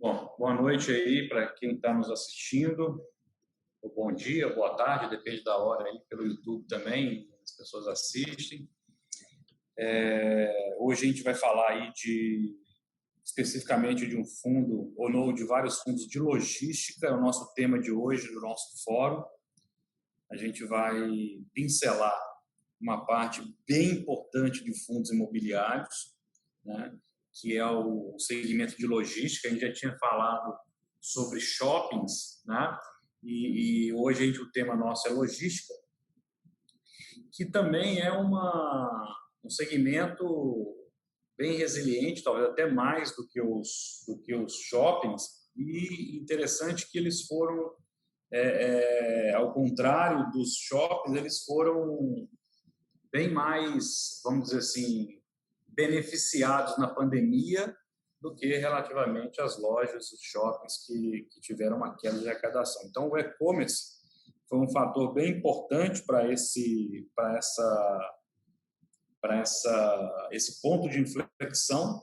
Bom, boa noite aí para quem está nos assistindo, ou bom dia, boa tarde, depende da hora aí, pelo YouTube também, as pessoas assistem. Hoje a gente vai falar aí especificamente de um fundo, ou não, de vários fundos de logística, é o nosso tema de hoje, do nosso fórum. A gente vai pincelar uma parte bem importante de fundos imobiliários, né, que é o segmento de logística. A gente já tinha falado sobre shoppings, né, e hoje o tema nosso é logística, que também é um segmento bem resiliente, talvez até mais do que os shoppings, e interessante que eles foram, ao contrário dos shoppings, eles foram bem mais, vamos dizer assim, beneficiados na pandemia do que relativamente às lojas, os shoppings que tiveram uma queda de arrecadação. Então, o e-commerce foi um fator bem importante para esse ponto de inflexão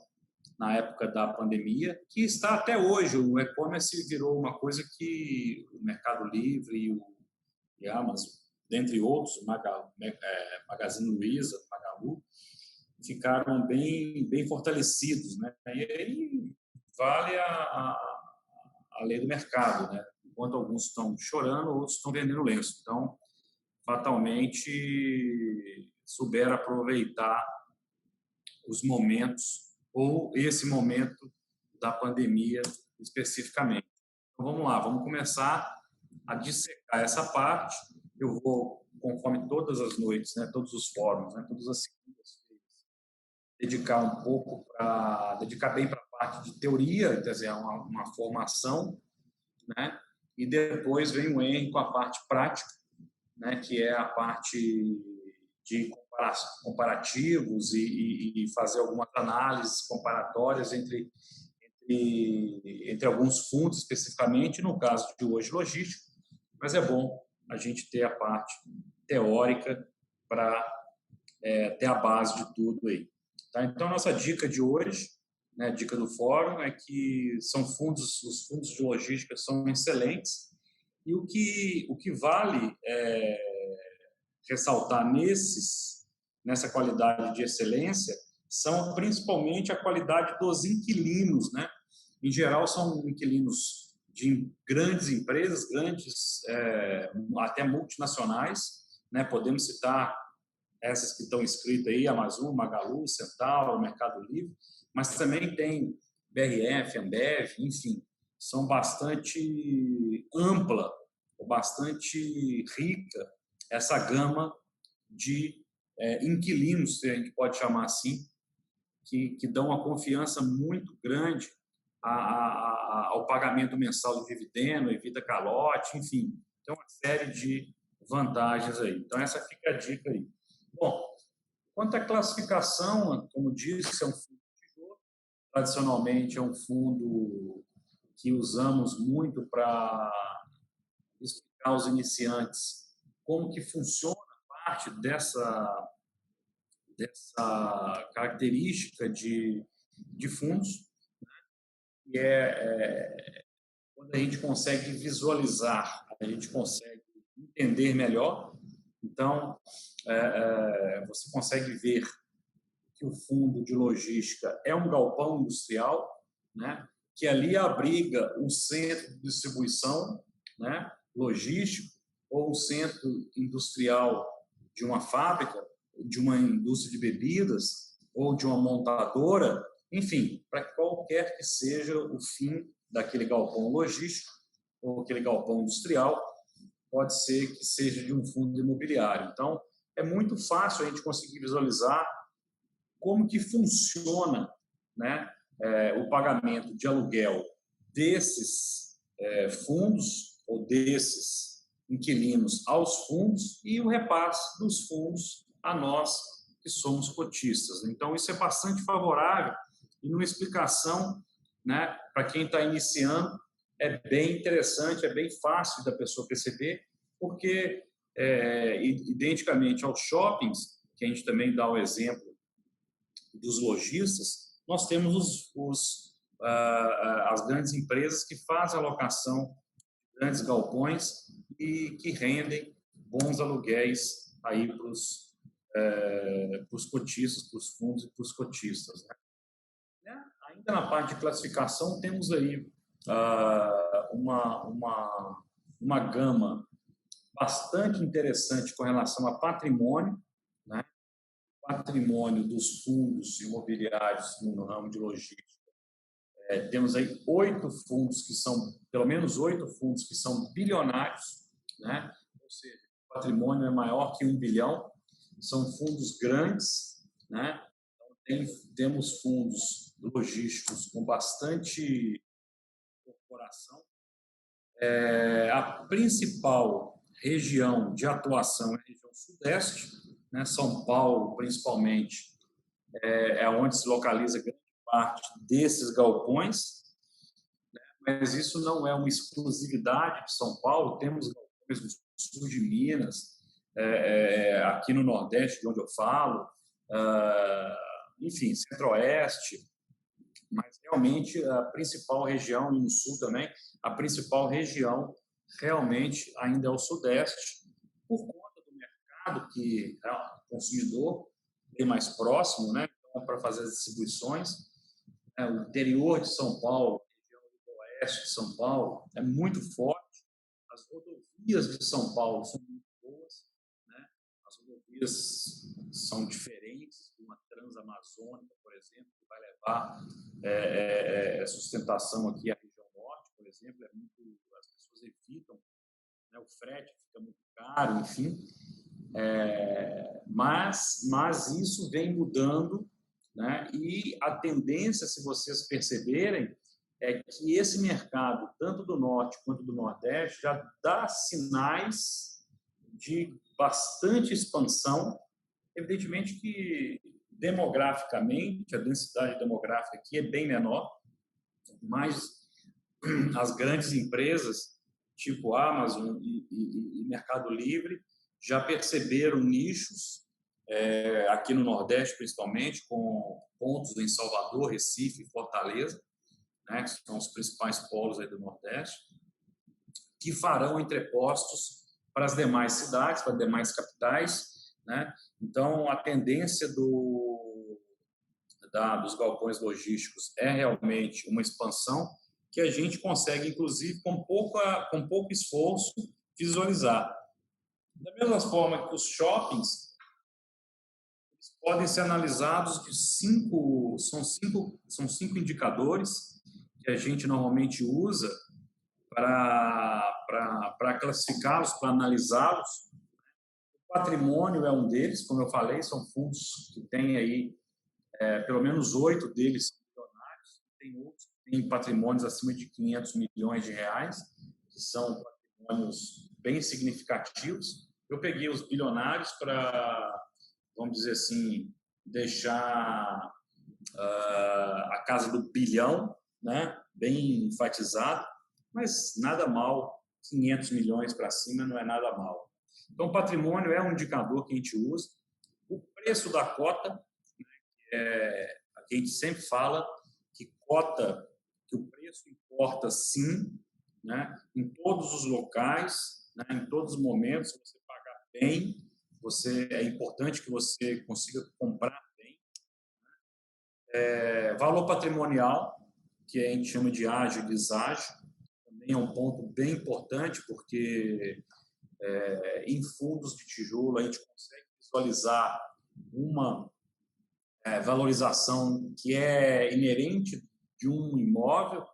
na época da pandemia, que está até hoje. O e-commerce virou uma coisa que o Mercado Livre e a Amazon, dentre outros, Magazine Luiza, Magalu, ficaram bem fortalecidos, né? E aí vale a lei do mercado, né? Enquanto alguns estão chorando, outros estão vendendo lenço. Então, fatalmente, souberam aproveitar os momentos, ou esse momento da pandemia especificamente. Então, vamos lá, vamos começar a dissecar essa parte. Eu vou, conforme todas as noites, né, todos os fóruns, né, todas as segundas-feiras, dedicar bem para a parte de teoria, quer dizer, uma formação, né, e depois vem o Henry com a parte prática, né, que é a parte de comparativos e fazer algumas análises comparatórias entre alguns fundos especificamente, no caso de hoje logística, mas é bom a gente ter a parte teórica para ter a base de tudo aí. Tá? Então, a nossa dica de hoje, né, dica do fórum, é que os fundos de logística são excelentes, e o que vale ressaltar nessa qualidade de excelência são principalmente a qualidade dos inquilinos, né? Em geral, são inquilinos de grandes empresas, até multinacionais, né? Podemos citar essas que estão escritas aí, Amazon, Magalu, Centauro, Mercado Livre, mas também tem BRF, Ambev, enfim, são bastante ampla, ou bastante rica essa gama de inquilinos, se a gente pode chamar assim, que dão uma confiança muito grande ao pagamento mensal do dividendo, evita calote, enfim, tem uma série de vantagens aí. Então, essa fica a dica aí. Bom, quanto à classificação, como disse, é um fundo de tijolo. Tradicionalmente, é um fundo que usamos muito para explicar aos iniciantes como que funciona parte dessa característica de fundos, que quando a gente consegue visualizar, a gente consegue entender melhor. Então, você consegue ver que o fundo de logística é um galpão industrial, né, que ali abriga um centro de distribuição, né, logístico, ou um centro industrial de uma fábrica, de uma indústria de bebidas, ou de uma montadora, enfim, para qualquer que seja o fim daquele galpão logístico ou aquele galpão industrial, pode ser que seja de um fundo imobiliário. Então, é muito fácil a gente conseguir visualizar como que funciona, né, o pagamento de aluguel desses fundos ou desses inquilinos aos fundos e o repasse dos fundos a nós que somos cotistas. Então, isso é bastante favorável e numa explicação, né, para quem está iniciando, é bem interessante, é bem fácil da pessoa perceber, porque, identicamente aos shoppings, que a gente também dá o exemplo dos lojistas, nós temos as grandes empresas que fazem a locação de grandes galpões e que rendem bons aluguéis aí para os cotistas, para os fundos e para os cotistas, né? Ainda na parte de classificação, temos aí uma gama bastante interessante com relação a patrimônio, né? Patrimônio dos fundos imobiliários no ramo de logística. Temos aí 8 fundos que são, pelo menos 8 fundos que são bilionários, né? Ou seja, o patrimônio é maior que 1 bilhão, são fundos grandes, né? Então, temos fundos logísticos com bastante corporação. A principal região de atuação é a região sudeste, né? São Paulo, principalmente, é onde se localiza grande parte desses galpões, né? Mas isso não é uma exclusividade de São Paulo. Temos galpões no sul de Minas, aqui no Nordeste, de onde eu falo, enfim, Centro-Oeste, mas realmente a principal região, e no Sul também, a principal região realmente ainda é o Sudeste, por conta do mercado que é o consumidor bem mais próximo, né? Então, para fazer as distribuições. O interior de São Paulo, a região do oeste de São Paulo, é muito forte. As rodovias de São Paulo são muito boas, né? As rodovias são diferentes de uma transamazônica, por exemplo, que vai levar sustentação aqui à região norte, por exemplo. As pessoas evitam, né? O frete fica muito caro, enfim. Mas isso vem mudando, né? E a tendência, se vocês perceberem, é que esse mercado, tanto do Norte quanto do Nordeste, já dá sinais de bastante expansão. Evidentemente que, demograficamente, a densidade demográfica aqui é bem menor, mas as grandes empresas, tipo Amazon e Mercado Livre, já perceberam nichos, aqui no Nordeste, principalmente, com pontos em Salvador, Recife e Fortaleza, né, que são os principais polos aí do Nordeste, que farão entrepostos para as demais cidades, para as demais capitais, né? Então, a tendência dos galpões logísticos é realmente uma expansão que a gente consegue, inclusive, com pouco esforço, visualizar. Da mesma forma que os shoppings podem ser analisados são cinco indicadores que a gente normalmente usa para classificá-los, para analisá-los. O patrimônio é um deles, como eu falei, são fundos que têm aí, pelo menos 8 deles são bilionários, tem outros que têm patrimônios acima de 500 milhões de reais, que são patrimônios bem significativos. Eu peguei os bilionários para, vamos dizer assim, deixar a casa do bilhão, né, bem enfatizado, mas nada mal, 500 milhões para cima não é nada mal. Então, o patrimônio é um indicador que a gente usa. O preço da cota, né, a gente sempre fala que o preço importa sim, né, em todos os locais, né, em todos os momentos, você pagar bem, é importante que você consiga comprar bem. Valor patrimonial, que a gente chama de ágio e deságio, também é um ponto bem importante, porque em fundos de tijolo a gente consegue visualizar uma valorização que é inerente de um imóvel.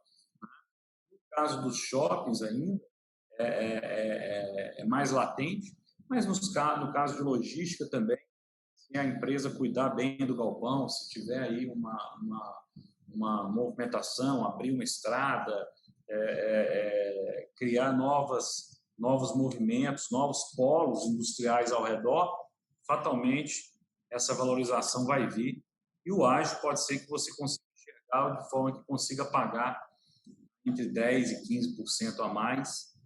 No caso dos shoppings ainda, é mais latente, mas no caso de logística também, se a empresa cuidar bem do galpão, se tiver aí uma movimentação, abrir uma estrada, criar novos movimentos, novos polos industriais ao redor, fatalmente essa valorização vai vir. E o ágio pode ser que você consiga enxergar de forma que consiga pagar entre 10% e 15% a mais.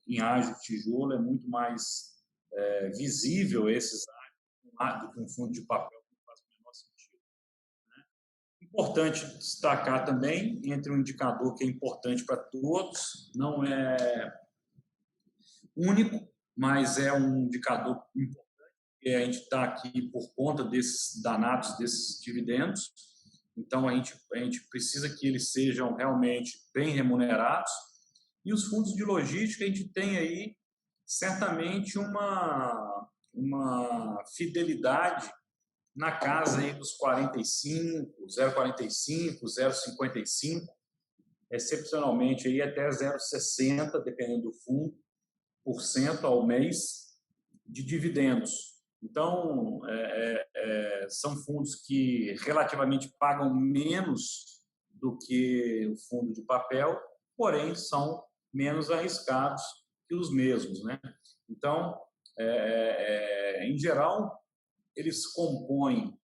Em ágio de tijolo é muito mais visível esses ágios do que um fundo de papel, que não faz o menor sentido, né? Importante destacar também, entre um indicador que é importante para todos, não é único, mas é um indicador importante, que a gente está aqui por conta desses danados, desses dividendos. Então, a gente precisa que eles sejam realmente bem remunerados. E os fundos de logística, a gente tem aí certamente uma fidelidade na casa aí dos 45, 0,45, 0,55, excepcionalmente aí até 0,60, dependendo do fundo, por cento ao mês de dividendos. Então, são fundos que relativamente pagam menos do que o fundo de papel, porém são menos arriscados que os mesmos, né? Então, em geral, eles compõem,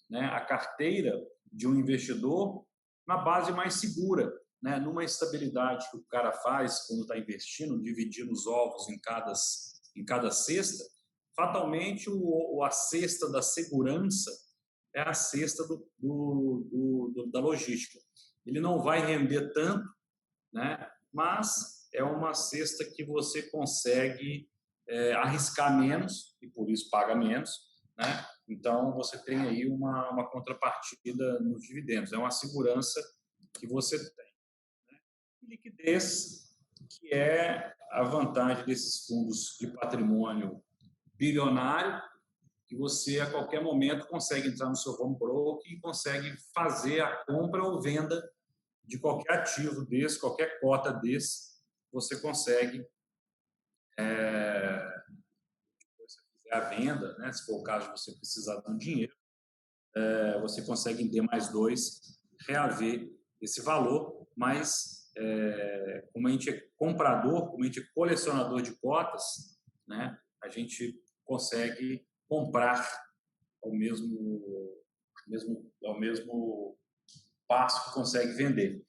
né, a carteira de um investidor na base mais segura, né, numa estabilidade que o cara faz quando está investindo, dividindo os ovos em cada cesta. Fatalmente, a cesta da segurança é a cesta da logística. Ele não vai render tanto, né, mas é uma cesta que você consegue arriscar menos e por isso paga menos, né? Então você tem aí uma contrapartida nos dividendos, é uma segurança que você tem, né? E liquidez, que é a vantagem desses fundos de patrimônio bilionário, que você a qualquer momento consegue entrar no seu home broker e consegue fazer a compra ou venda de qualquer ativo desse, qualquer cota desse, você consegue, depois se fizer a venda, né, se for o caso de você precisar de um dinheiro, você consegue em D+2 reaver esse valor, mas como a gente é comprador, como a gente é colecionador de cotas, né, a gente consegue comprar ao mesmo passo que consegue vender.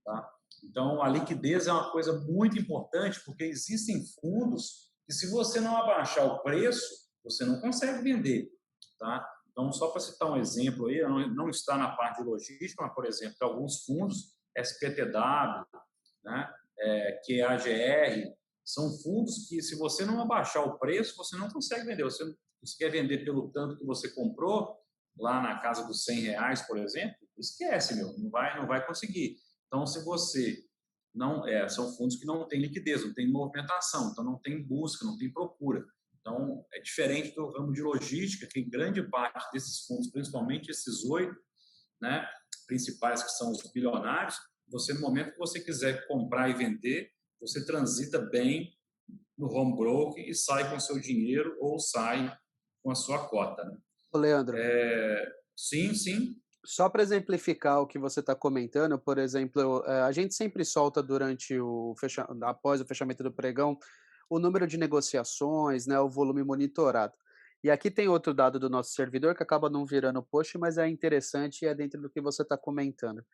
Tá? Então, a liquidez é uma coisa muito importante, porque existem fundos que, se você não abaixar o preço, você não consegue vender. Tá? Então, só para citar um exemplo aí, não está na parte de logística, mas, por exemplo, alguns fundos, SPTW, né, QAGR, são fundos que, se você não abaixar o preço, você não consegue vender. Você quer vender pelo tanto que você comprou, lá na casa dos R$ 100, por exemplo, esquece, não vai conseguir. Então, se você não são fundos que não têm liquidez, não têm movimentação, então não tem busca, não tem procura. Então, é diferente do ramo de logística, que grande parte desses fundos, principalmente esses 8, né, principais, que são os bilionários, você, no momento que você quiser comprar e vender, você transita bem no home broker e sai com o seu dinheiro ou sai com a sua cota, né? Ô, Leandro, Sim, sim. só para exemplificar o que você está comentando, por exemplo, a gente sempre solta após o fechamento do pregão, o número de negociações, né, o volume monitorado. E aqui tem outro dado do nosso servidor que acaba não virando post, mas é interessante e é dentro do que você está comentando.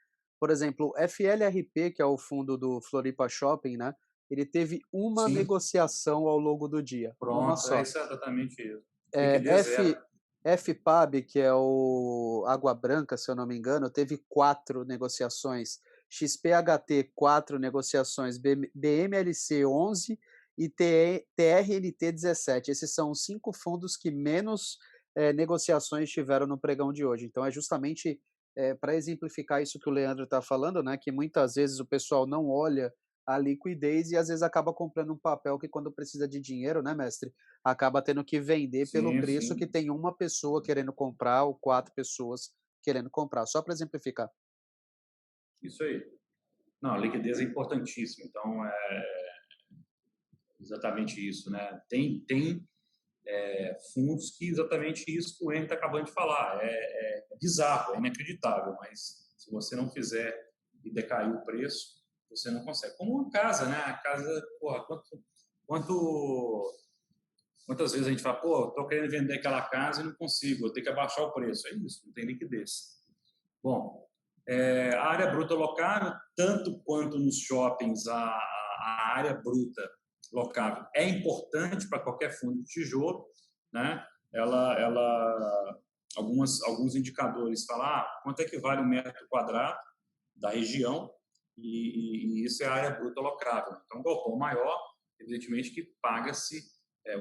Por exemplo, o FLRP, que é o fundo do Floripa Shopping, né, ele teve uma Sim, negociação ao longo do dia, uma pronto, é só. isso, é exatamente isso. É, Liquidez zero. FPAB, que é o Água Branca, se eu não me engano, teve 4 negociações, XPHT 4 negociações, BMLC 11 e TRNT 17. Esses são os 5 fundos que menos negociações tiveram no pregão de hoje. Então é justamente para exemplificar isso que o Leandro está falando, né, que muitas vezes o pessoal não olha a liquidez e às vezes acaba comprando um papel que, quando precisa de dinheiro, né, mestre, acaba tendo que vender pelo Sim, preço que sim, tem uma pessoa querendo comprar ou 4 pessoas querendo comprar, só para exemplificar. isso aí. Não, a liquidez é importantíssima, então é exatamente isso, né? Tem fundos que exatamente isso que o Henrique está acabando de falar, é bizarro, é inacreditável, mas se você não fizer e decair o preço, você não consegue. Como uma casa, né? A casa, porra, quanto quantas vezes a gente fala, pô, estou querendo vender aquela casa e não consigo, eu tenho que abaixar o preço. É isso, não tem liquidez. Bom, a área bruta locável, tanto quanto nos shoppings, a área bruta locável é importante para qualquer fundo de tijolo, né? Ela alguns indicadores, falar quanto é que vale o metro quadrado da região, e isso é a área bruta locável. Então, um galpão maior, evidentemente que paga-se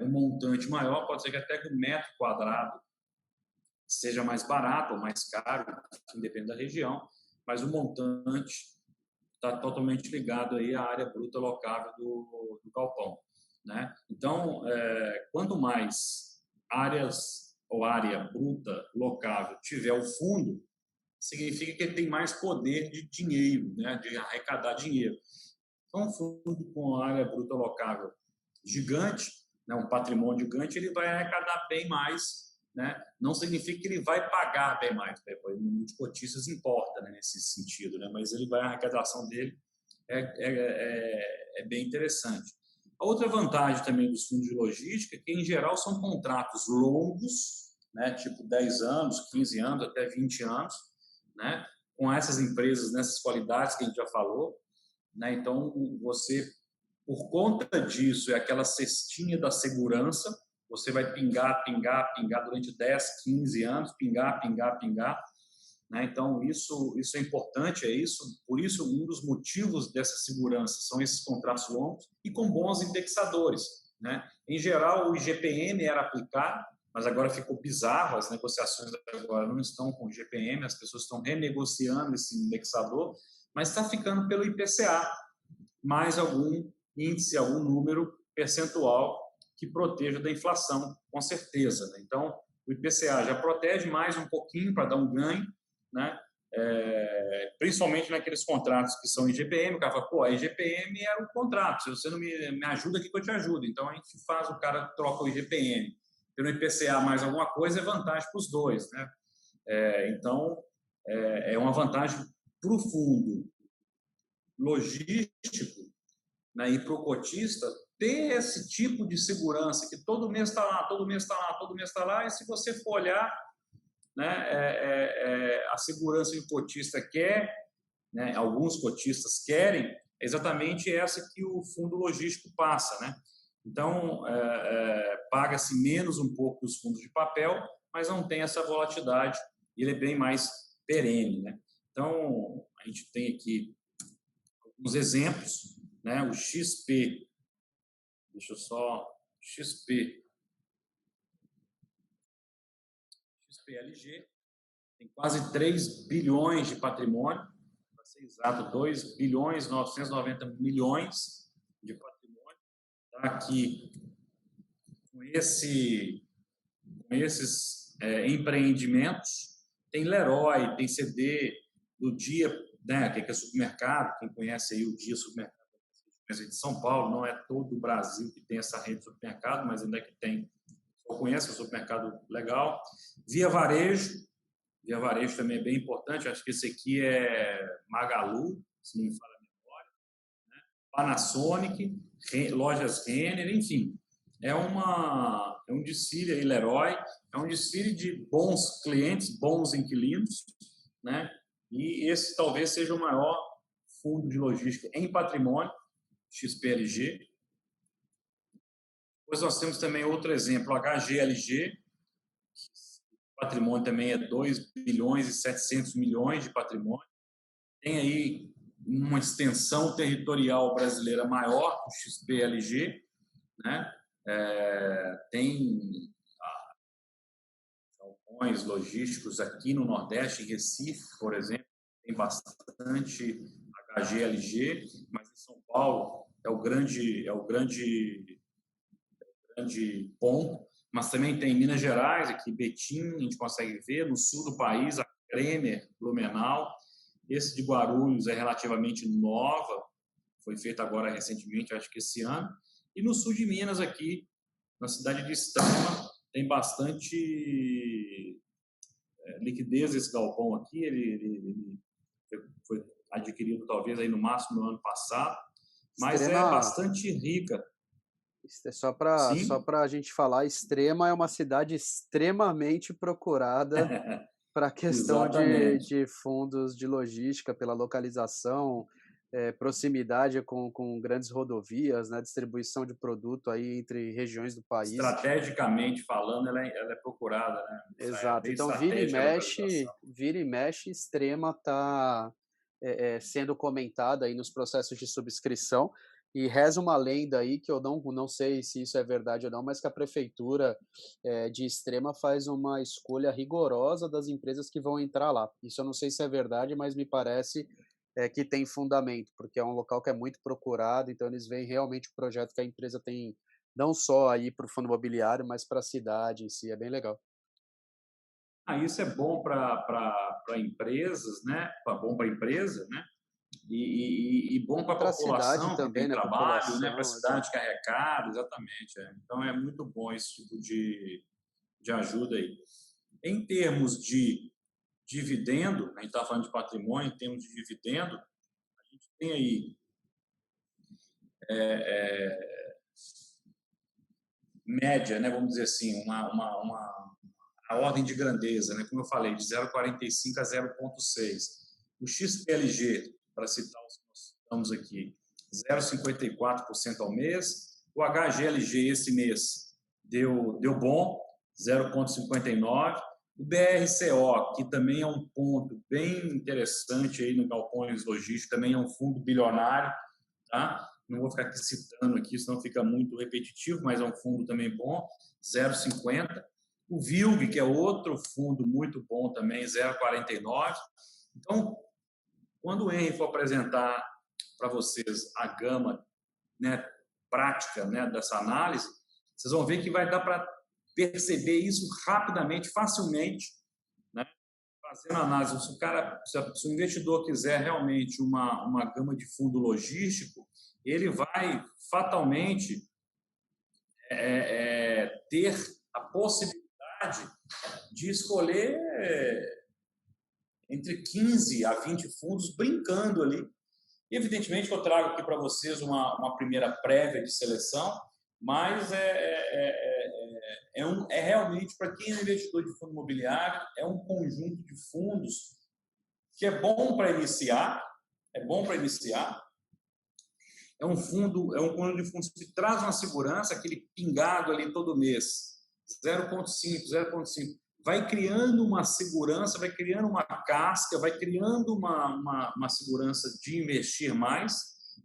um montante maior, pode ser que até que o metro quadrado seja mais barato ou mais caro, depende da região, mas o montante está totalmente ligado aí à área bruta locável do galpão, né? Então, quanto mais áreas ou área bruta locável tiver o fundo, significa que ele tem mais poder de dinheiro, né? De arrecadar dinheiro. Então, um fundo com área bruta locável gigante, né? Um patrimônio gigante, ele vai arrecadar bem mais, né? Não significa que ele vai pagar bem mais, o número de cotistas importa, né? Nesse sentido, né? Mas a arrecadação dele é bem interessante. A outra vantagem também dos fundos de logística é que, em geral, são contratos longos, né? Tipo 10 anos, 15 anos, até 20 anos, né? Com essas empresas, nessas qualidades que a gente já falou, né? Então, você, por conta disso, é aquela cestinha da segurança, você vai pingar durante 10, 15 anos, pingar, né? Então, isso é importante, por isso, um dos motivos dessa segurança são esses contratos longos e com bons indexadores, né? Em geral, o IGPM era aplicado, mas agora ficou bizarro, as negociações agora não estão com o IGPM, as pessoas estão renegociando esse indexador, mas está ficando pelo IPCA, mais algum índice, algum número percentual que proteja da inflação, com certeza, né? Então, o IPCA já protege mais um pouquinho para dar um ganho, né? Principalmente naqueles contratos que são IGPM, o cara fala, pô, a IGPM era um contrato, se você não me ajuda aqui que eu te ajudo. Então, a gente faz, o cara troca o IGPM pelo IPCA mais alguma coisa, é vantagem para os dois, né? Então, é uma vantagem para o fundo logístico, né, e para o cotista ter esse tipo de segurança, que todo mês está lá, todo mês está lá, todo mês está lá, e se você for olhar, né, a segurança que o cotista quer, né, alguns cotistas querem, é exatamente essa que o fundo logístico passa, né? Então, paga-se menos um pouco dos fundos de papel, mas não tem essa volatilidade, ele é bem mais perene, né? Então, a gente tem aqui alguns exemplos, né? O XP, deixa eu só, XPLG, tem quase 3 bilhões de patrimônio, para ser exato, 2 bilhões 990 milhões de patrimônio. Está aqui com esses empreendimentos. Tem Leroy, tem CD do Dia, né, que é supermercado, quem conhece aí o Dia Supermercado de São Paulo, não é todo o Brasil que tem essa rede de supermercado, mas ainda é que tem, eu conheço, um supermercado legal. Via Varejo também é bem importante, acho que esse aqui é Magalu, se não me falha a memória, né? Panasonic, lojas Renner, enfim, é um desfile aí, Leroy, é um desfile de bons clientes, bons inquilinos, né? E esse talvez seja o maior fundo de logística em patrimônio, XPLG. Depois nós temos também outro exemplo, HGLG, o patrimônio também é 2 bilhões e 700 milhões de patrimônio. Tem aí uma extensão territorial brasileira maior que o XPLG, né? Tem galpões logísticos aqui no Nordeste, em Recife, por exemplo, tem bastante HGLG, mas em São Paulo é o grande ponto, mas também tem Minas Gerais, aqui Betim, a gente consegue ver, no sul do país, a Kremer, Blumenau. Esse de Guarulhos é relativamente nova, foi feita agora recentemente, acho que esse ano. E no sul de Minas, aqui, na cidade de Extrema, tem bastante liquidez esse galpão aqui. Ele foi adquirido talvez aí no máximo no ano passado, mas é bastante rica. Só para a gente falar, Extrema é uma cidade extremamente procurada para a questão de fundos de logística, pela localização, proximidade com grandes rodovias, né, distribuição de produto aí entre regiões do país. Estrategicamente falando, ela é procurada, né? É Exato. bem Então estratégica a localização. vira e mexe, Extrema está sendo comentada aí nos processos de subscrição, e reza uma lenda aí que eu não sei se isso é verdade ou não, mas que a prefeitura de Extrema faz uma escolha rigorosa das empresas que vão entrar lá. Isso eu não sei se é verdade, mas me parece que tem fundamento, porque é um local que é muito procurado, então eles veem realmente o projeto que a empresa tem, não só aí para o fundo imobiliário, mas para a cidade em si, é bem legal. Isso é bom para empresas, né? Bom para a empresa, né? E bom para a Para a cidade população que também, tem né, trabalho, né? Para a população, exato. cidade que arrecada, exatamente. Então é muito bom esse tipo de ajuda aí. Em termos de dividendo, a gente está falando de patrimônio, em termos de dividendo, tem aí média, né? Vamos dizer assim, a ordem de grandeza, né? Como eu falei, de 0,45 a 0,6. O XPLG, para citar os que nós estamos aqui, 0,54% ao mês. O HGLG esse mês deu bom, 0,59. O BRCO, que também é um ponto bem interessante aí no Galpões Logísticos, também é um fundo bilionário, tá? Não vou ficar aqui citando aqui, senão fica muito repetitivo, mas é um fundo também bom, 0,50. O VILG, que é outro fundo muito bom também, 0,49. Então, quando o Henry for apresentar para vocês a gama, né, prática, né, dessa análise, vocês vão ver que vai dar para perceber isso rapidamente, facilmente, né, fazendo análise. Se o investidor quiser realmente uma gama de fundo logístico, ele vai fatalmente ter a possibilidade de escolher entre 15 a 20 fundos brincando ali. E, evidentemente, eu trago aqui para vocês uma primeira prévia de seleção, mas é realmente, para quem é investidor de fundo imobiliário, é um conjunto de fundos que é bom para iniciar, é um conjunto de fundos que traz uma segurança, aquele pingado ali todo mês, 0,5, 0,5. Vai criando uma segurança, vai criando uma casca, vai criando uma segurança de investir mais,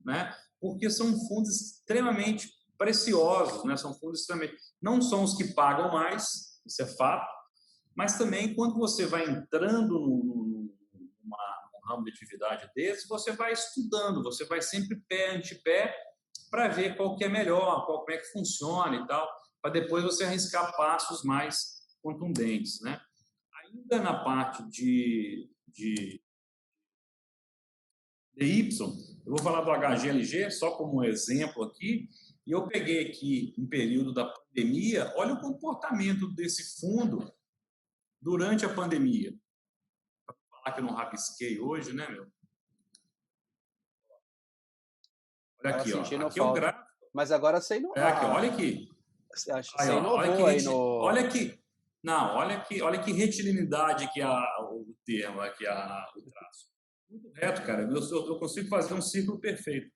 né? Porque são fundos extremamente preciosos, né? São fundos extremamente... Não são os que pagam mais, isso é fato, mas também quando você vai entrando num ramo de atividade desse, você vai estudando, você vai sempre pé ante pé para ver qual que é melhor, como é que funciona e tal, para depois você arriscar passos mais contundentes, né? Ainda na parte de DY, eu vou falar do HGLG só como um exemplo aqui, e eu peguei aqui um período da pandemia, olha o comportamento desse fundo durante a pandemia. Vou falar que eu não rabisquei hoje, né, meu? Olha Tava aqui, ó. sentindo Aqui é o falta. gráfico. Mas agora você Aqui, olha aqui. Aí, você ó, inovou aí olha no... que, não, olha que retilínidade que o termo aqui, o traço. Muito reto, cara. Eu consigo fazer um círculo perfeito.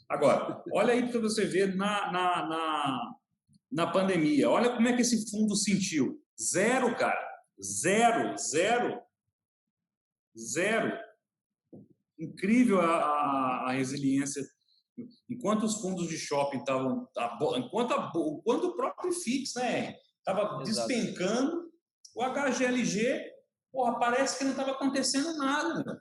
Agora, olha aí para você ver na pandemia. Olha como é que esse fundo sentiu. Zero, cara. Zero, zero, zero. Incrível a resiliência. Enquanto os fundos de shopping estavam... Enquanto o próprio FIX, né, estava Exato. despencando, o HGLG, porra, parece que não estava acontecendo nada. Né?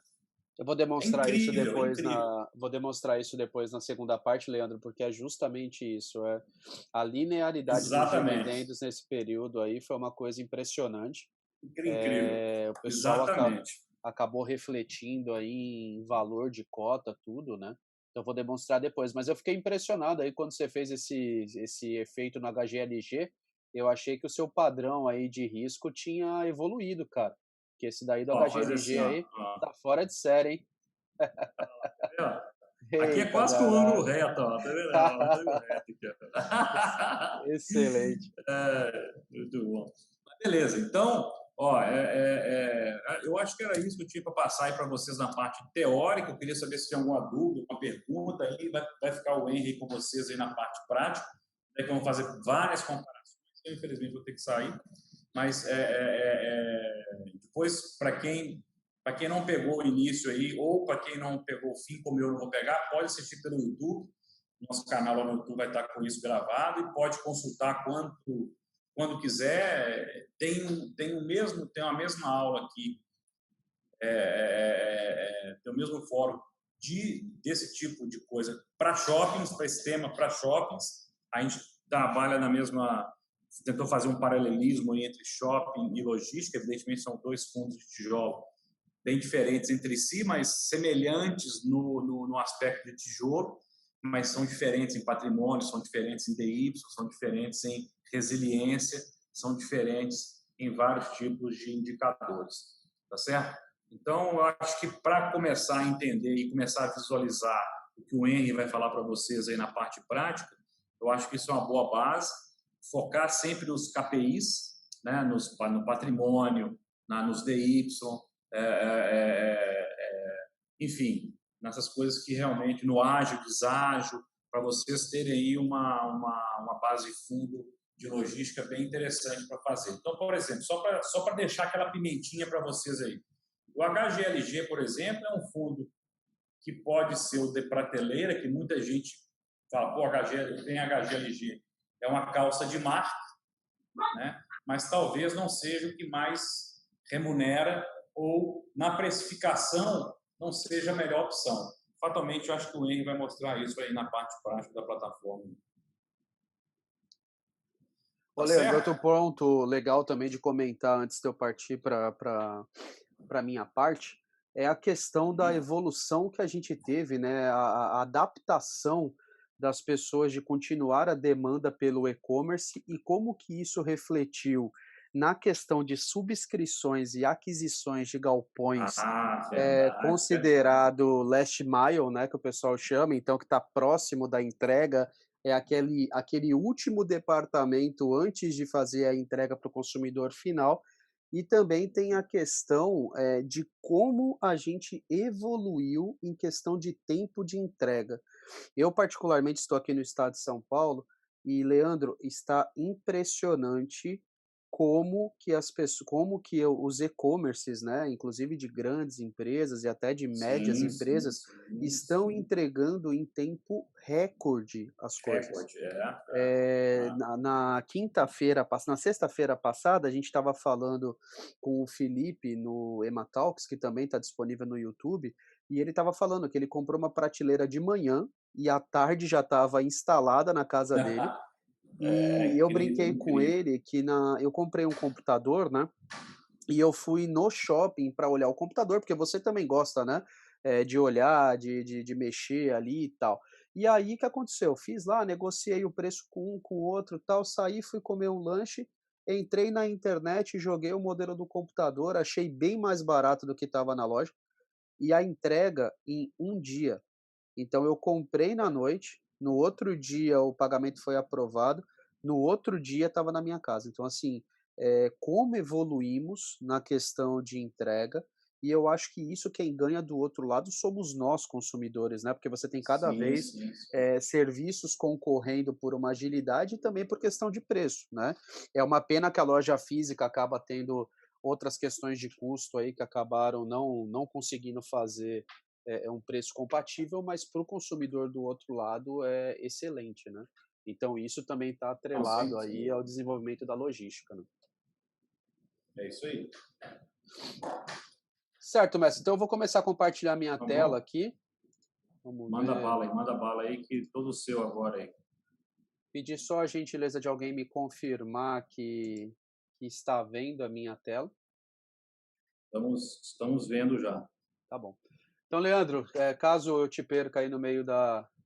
Eu vou demonstrar isso depois incrível. vou demonstrar isso depois na segunda parte, Leandro, porque é justamente isso, a linearidade dos Exatamente. dividendos nesse período aí foi uma coisa impressionante. Incrível. O pessoal Exatamente. acabou refletindo aí em valor de cota, tudo, né? Então eu vou demonstrar depois, mas eu fiquei impressionado aí quando você fez esse efeito no HGLG, eu achei que o seu padrão aí de risco tinha evoluído, cara. Que esse daí do Ó, fazer HGLG assim, ó. aí tá fora de série, hein? Ó. Aqui é Eita quase que um ângulo danado. reto, ó. Tá vendo? Ó, um ângulo reto aqui, ó. Excelente. Muito bom. Mas beleza, então, Ó, eu acho que era isso que eu tinha para passar aí para vocês na parte teórica. Eu queria saber se tem alguma dúvida, uma pergunta. Aí vai ficar o Henry com vocês aí na parte prática. Daí que vamos fazer várias comparações. Eu, infelizmente, vou ter que sair. Mas depois, para quem não pegou o início aí, ou para quem não pegou o fim, como eu não vou pegar, pode assistir pelo YouTube. Nosso canal lá no YouTube vai estar com isso gravado e pode consultar quando quiser. Tem a mesma aula aqui, tem o mesmo fórum desse tipo de coisa para shoppings, para esse tema para shoppings. A gente trabalha na mesma, tentou fazer um paralelismo entre shopping e logística. Evidentemente são dois fundos de tijolo bem diferentes entre si, mas semelhantes no aspecto de tijolo, mas são diferentes em patrimônio, são diferentes em DY, são diferentes em resiliência, são diferentes em vários tipos de indicadores, tá certo? Então, eu acho que para começar a entender e começar a visualizar o que o Henry vai falar para vocês aí na parte prática, eu acho que isso é uma boa base. Focar sempre nos KPIs, né, no patrimônio, nos DY, enfim, nessas coisas que realmente, no ágil, deságio, para vocês terem aí uma base de fundo de logística bem interessante para fazer. Então, por exemplo, só para deixar aquela pimentinha para vocês aí. O HGLG, por exemplo, é um fundo que pode ser o de prateleira, que muita gente fala, pô, tem HGLG, é uma calça de marca, né? Mas talvez não seja o que mais remunera ou na precificação não seja a melhor opção. Fatalmente, eu acho que o Henry vai mostrar isso aí na parte prática da plataforma. Ô, Leandro, outro ponto legal também de comentar antes de eu partir para a minha parte é a questão da evolução que a gente teve, né? A adaptação das pessoas de continuar a demanda pelo e-commerce e como que isso refletiu na questão de subscrições e aquisições de galpões considerado last mile, né, que o pessoal chama, então que está próximo da entrega, é aquele último departamento antes de fazer a entrega para o consumidor final. E também tem a questão de como a gente evoluiu em questão de tempo de entrega. Eu, particularmente, estou aqui no estado de São Paulo e, Leandro, está impressionante como que os e-commerces, né, inclusive de grandes empresas e até de médias empresas, estão entregando em tempo recorde as coisas. Na quinta-feira, na sexta-feira passada, a gente estava falando com o Felipe no Ematalks, que também está disponível no YouTube, e ele estava falando que ele comprou uma prateleira de manhã e à tarde já estava instalada na casa dele. E eu brinquei com ele que eu comprei um computador, né? E eu fui no shopping para olhar o computador, porque você também gosta, né? De olhar, de mexer ali e tal. E aí, o que aconteceu? Fiz lá, negociei o preço com um, com o outro tal, saí, fui comer um lanche, entrei na internet, joguei o modelo do computador, achei bem mais barato do que estava na loja, e a entrega em um dia. Então, eu comprei na noite, no outro dia o pagamento foi aprovado, no outro dia estava na minha casa. Então, assim, como evoluímos na questão de entrega, e eu acho que isso quem ganha do outro lado somos nós, consumidores, né? Porque você tem cada vez serviços concorrendo por uma agilidade e também por questão de preço, né? É uma pena que a loja física acaba tendo outras questões de custo aí que acabaram não conseguindo fazer um preço compatível, mas para o consumidor do outro lado é excelente, né? Então isso também está atrelado aí ao desenvolvimento da logística, né? É isso aí. Certo, mestre. Então eu vou começar a compartilhar minha tela aqui. Manda bala aí, que todo seu agora aí. Pedir só a gentileza de alguém me confirmar que está vendo a minha tela. Estamos vendo já. Tá bom. Então, Leandro, caso eu te perca aí no meio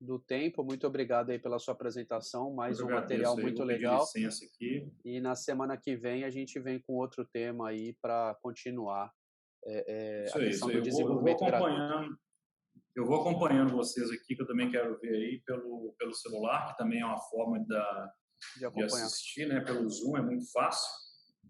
do tempo, muito obrigado aí pela sua apresentação, mais um material muito legal. Vou pedir licença aqui. E na semana que vem a gente vem com outro tema aí para continuar a questão do desenvolvimento gratuito. Eu vou acompanhando vocês aqui, que eu também quero ver aí pelo celular, que também é uma forma de assistir, né? Pelo Zoom é muito fácil.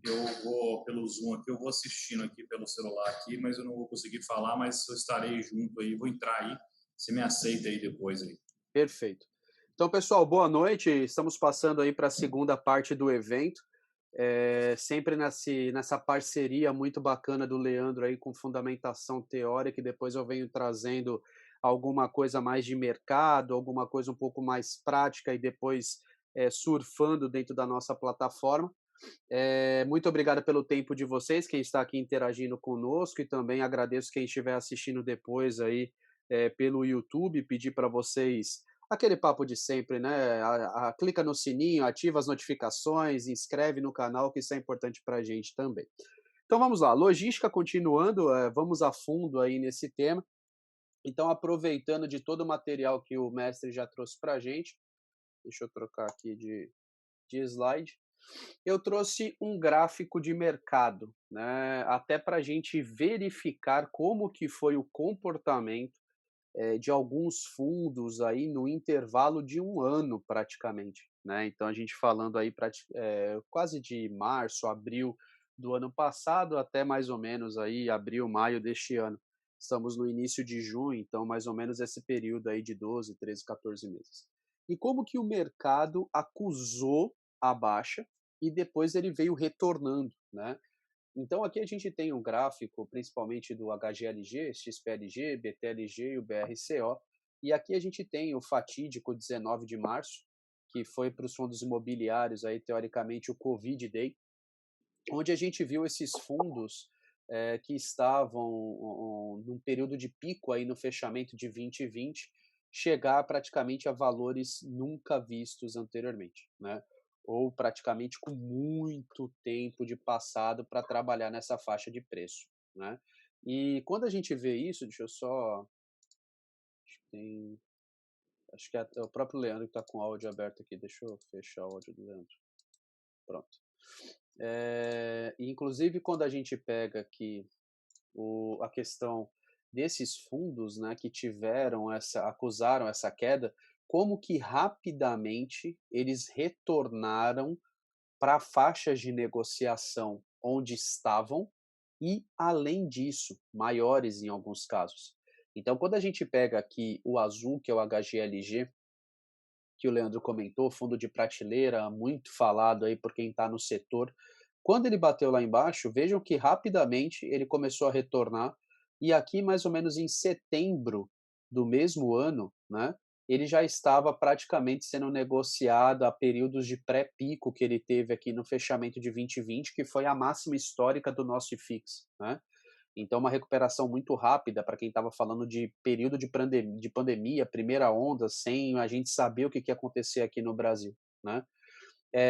eu vou pelo Zoom aqui, eu vou assistindo aqui pelo celular aqui, mas eu não vou conseguir falar, mas eu estarei junto aí, vou entrar aí, você me aceita aí depois aí. Perfeito. Então, pessoal, boa noite. Estamos passando aí para a segunda parte do evento. Sempre nessa parceria muito bacana do Leandro aí com fundamentação teórica, e depois eu venho trazendo alguma coisa mais de mercado, alguma coisa um pouco mais prática e depois surfando dentro da nossa plataforma. Muito obrigado pelo tempo de vocês, quem está aqui interagindo conosco, e também agradeço quem estiver assistindo depois aí pelo YouTube, pedir para vocês aquele papo de sempre, né? Clica no sininho, ativa as notificações, inscreve no canal, que isso é importante para a gente também. Então vamos lá, logística continuando, vamos a fundo aí nesse tema. Então, aproveitando de todo o material que o mestre já trouxe para a gente, deixa eu trocar aqui de slide. Eu trouxe um gráfico de mercado, né, até para a gente verificar como que foi o comportamento de alguns fundos aí no intervalo de um ano praticamente, né? Então a gente falando aí quase de março, abril do ano passado até mais ou menos aí abril, maio deste ano. Estamos no início de junho, então mais ou menos esse período aí de 12, 13, 14 meses. E como que o mercado acusou a baixa e depois ele veio retornando, né? Então aqui a gente tem um gráfico, principalmente do HGLG, XPLG, BTLG e o BRCO, e aqui a gente tem o fatídico 19 de março, que foi para os fundos imobiliários, aí, teoricamente, o Covid Day, onde a gente viu esses fundos que estavam num período de pico aí no fechamento de 2020, chegar praticamente a valores nunca vistos anteriormente, né? Ou praticamente com muito tempo de passado para trabalhar nessa faixa de preço, né? E quando a gente vê isso, deixa eu só, acho que acho que é até o próprio Leandro que está com o áudio aberto aqui, deixa eu fechar o áudio do Leandro. Pronto. Inclusive, quando a gente pega aqui a questão desses fundos, né, que acusaram essa queda, como que rapidamente eles retornaram para faixas de negociação onde estavam e, além disso, maiores em alguns casos. Então, quando a gente pega aqui o azul, que é o HGLG, que o Leandro comentou, fundo de prateleira, muito falado aí por quem está no setor. Quando ele bateu lá embaixo, vejam que rapidamente ele começou a retornar, e aqui mais ou menos em setembro do mesmo ano, né, ele já estava praticamente sendo negociado a períodos de pré-pico que ele teve aqui no fechamento de 2020, que foi a máxima histórica do nosso IFIX, né? Então, uma recuperação muito rápida para quem estava falando de período de pandemia, primeira onda, sem a gente saber o que ia acontecer aqui no Brasil, né?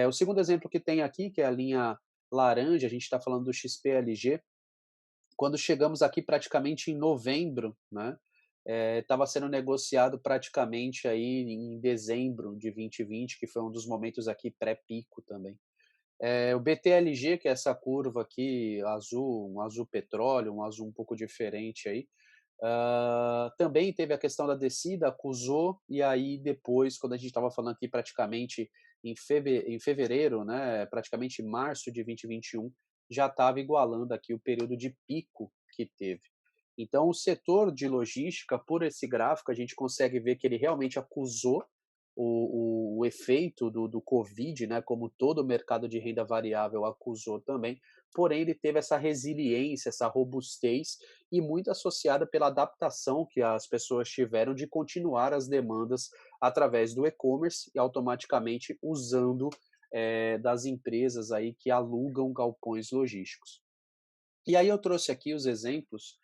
O segundo exemplo que tem aqui, que é a linha laranja, a gente está falando do XPLG. Quando chegamos aqui praticamente em novembro, né? Estava sendo negociado praticamente aí em dezembro de 2020, que foi um dos momentos aqui pré-pico também. O BTLG, que é essa curva aqui, azul, um azul petróleo, um azul um pouco diferente aí, também teve a questão da descida, acusou, e aí depois, quando a gente estava falando aqui praticamente em fevereiro, né, praticamente março de 2021, já estava igualando aqui o período de pico que teve. Então, o setor de logística, por esse gráfico, a gente consegue ver que ele realmente acusou o efeito do Covid, né, como todo o mercado de renda variável acusou também, porém ele teve essa resiliência, essa robustez, e muito associada pela adaptação que as pessoas tiveram de continuar as demandas através do e-commerce e automaticamente usando das empresas aí que alugam galpões logísticos. E aí eu trouxe aqui os exemplos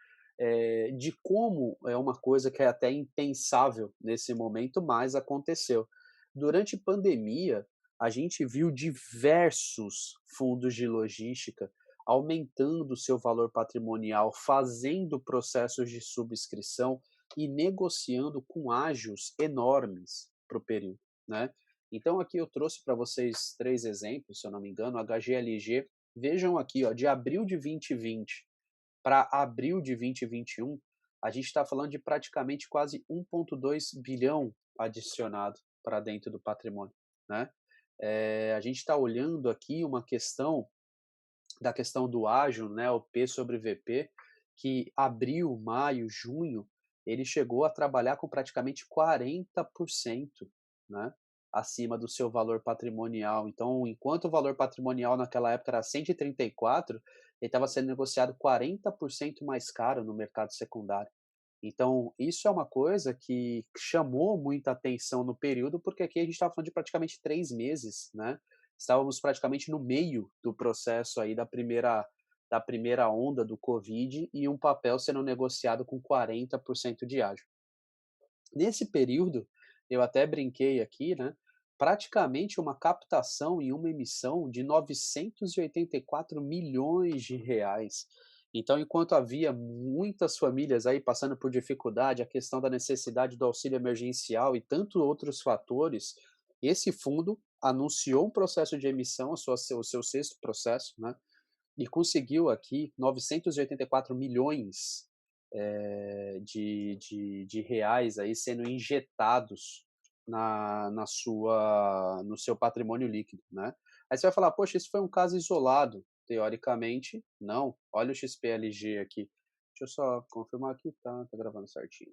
de como é uma coisa que é até impensável nesse momento, mas aconteceu. Durante pandemia, a gente viu diversos fundos de logística aumentando seu valor patrimonial, fazendo processos de subscrição e negociando com ágios enormes para o período, né? Então aqui eu trouxe para vocês três exemplos, se eu não me engano, HGLG. Vejam aqui, ó, de abril de 2020 para abril de 2021, a gente está falando de praticamente quase 1,2 bilhão adicionado para dentro do patrimônio, né? A gente está olhando aqui uma questão da questão do ágio, né, o P sobre VP, que abril, maio, junho, ele chegou a trabalhar com praticamente 40%, né, acima do seu valor patrimonial. Então, enquanto o valor patrimonial naquela época era 134, ele estava sendo negociado 40% mais caro no mercado secundário. Então, isso é uma coisa que chamou muita atenção no período, porque aqui a gente estava falando de praticamente 3 meses, né. Estávamos praticamente no meio do processo aí da primeira onda do covid e um papel sendo negociado com 40% de ágio. Nesse período, eu até brinquei aqui, né, praticamente uma captação em uma emissão de 984 milhões de reais. Então, enquanto havia muitas famílias aí passando por dificuldade, a questão da necessidade do auxílio emergencial e tanto outros fatores, esse fundo anunciou um processo de emissão, o seu sexto processo, né, e conseguiu aqui 984 milhões de reais aí sendo injetados no seu patrimônio líquido, né. Aí você vai falar: "Poxa, isso foi um caso isolado". Teoricamente, não. Olha o XPLG aqui. Deixa eu só confirmar aqui, tá gravando certinho.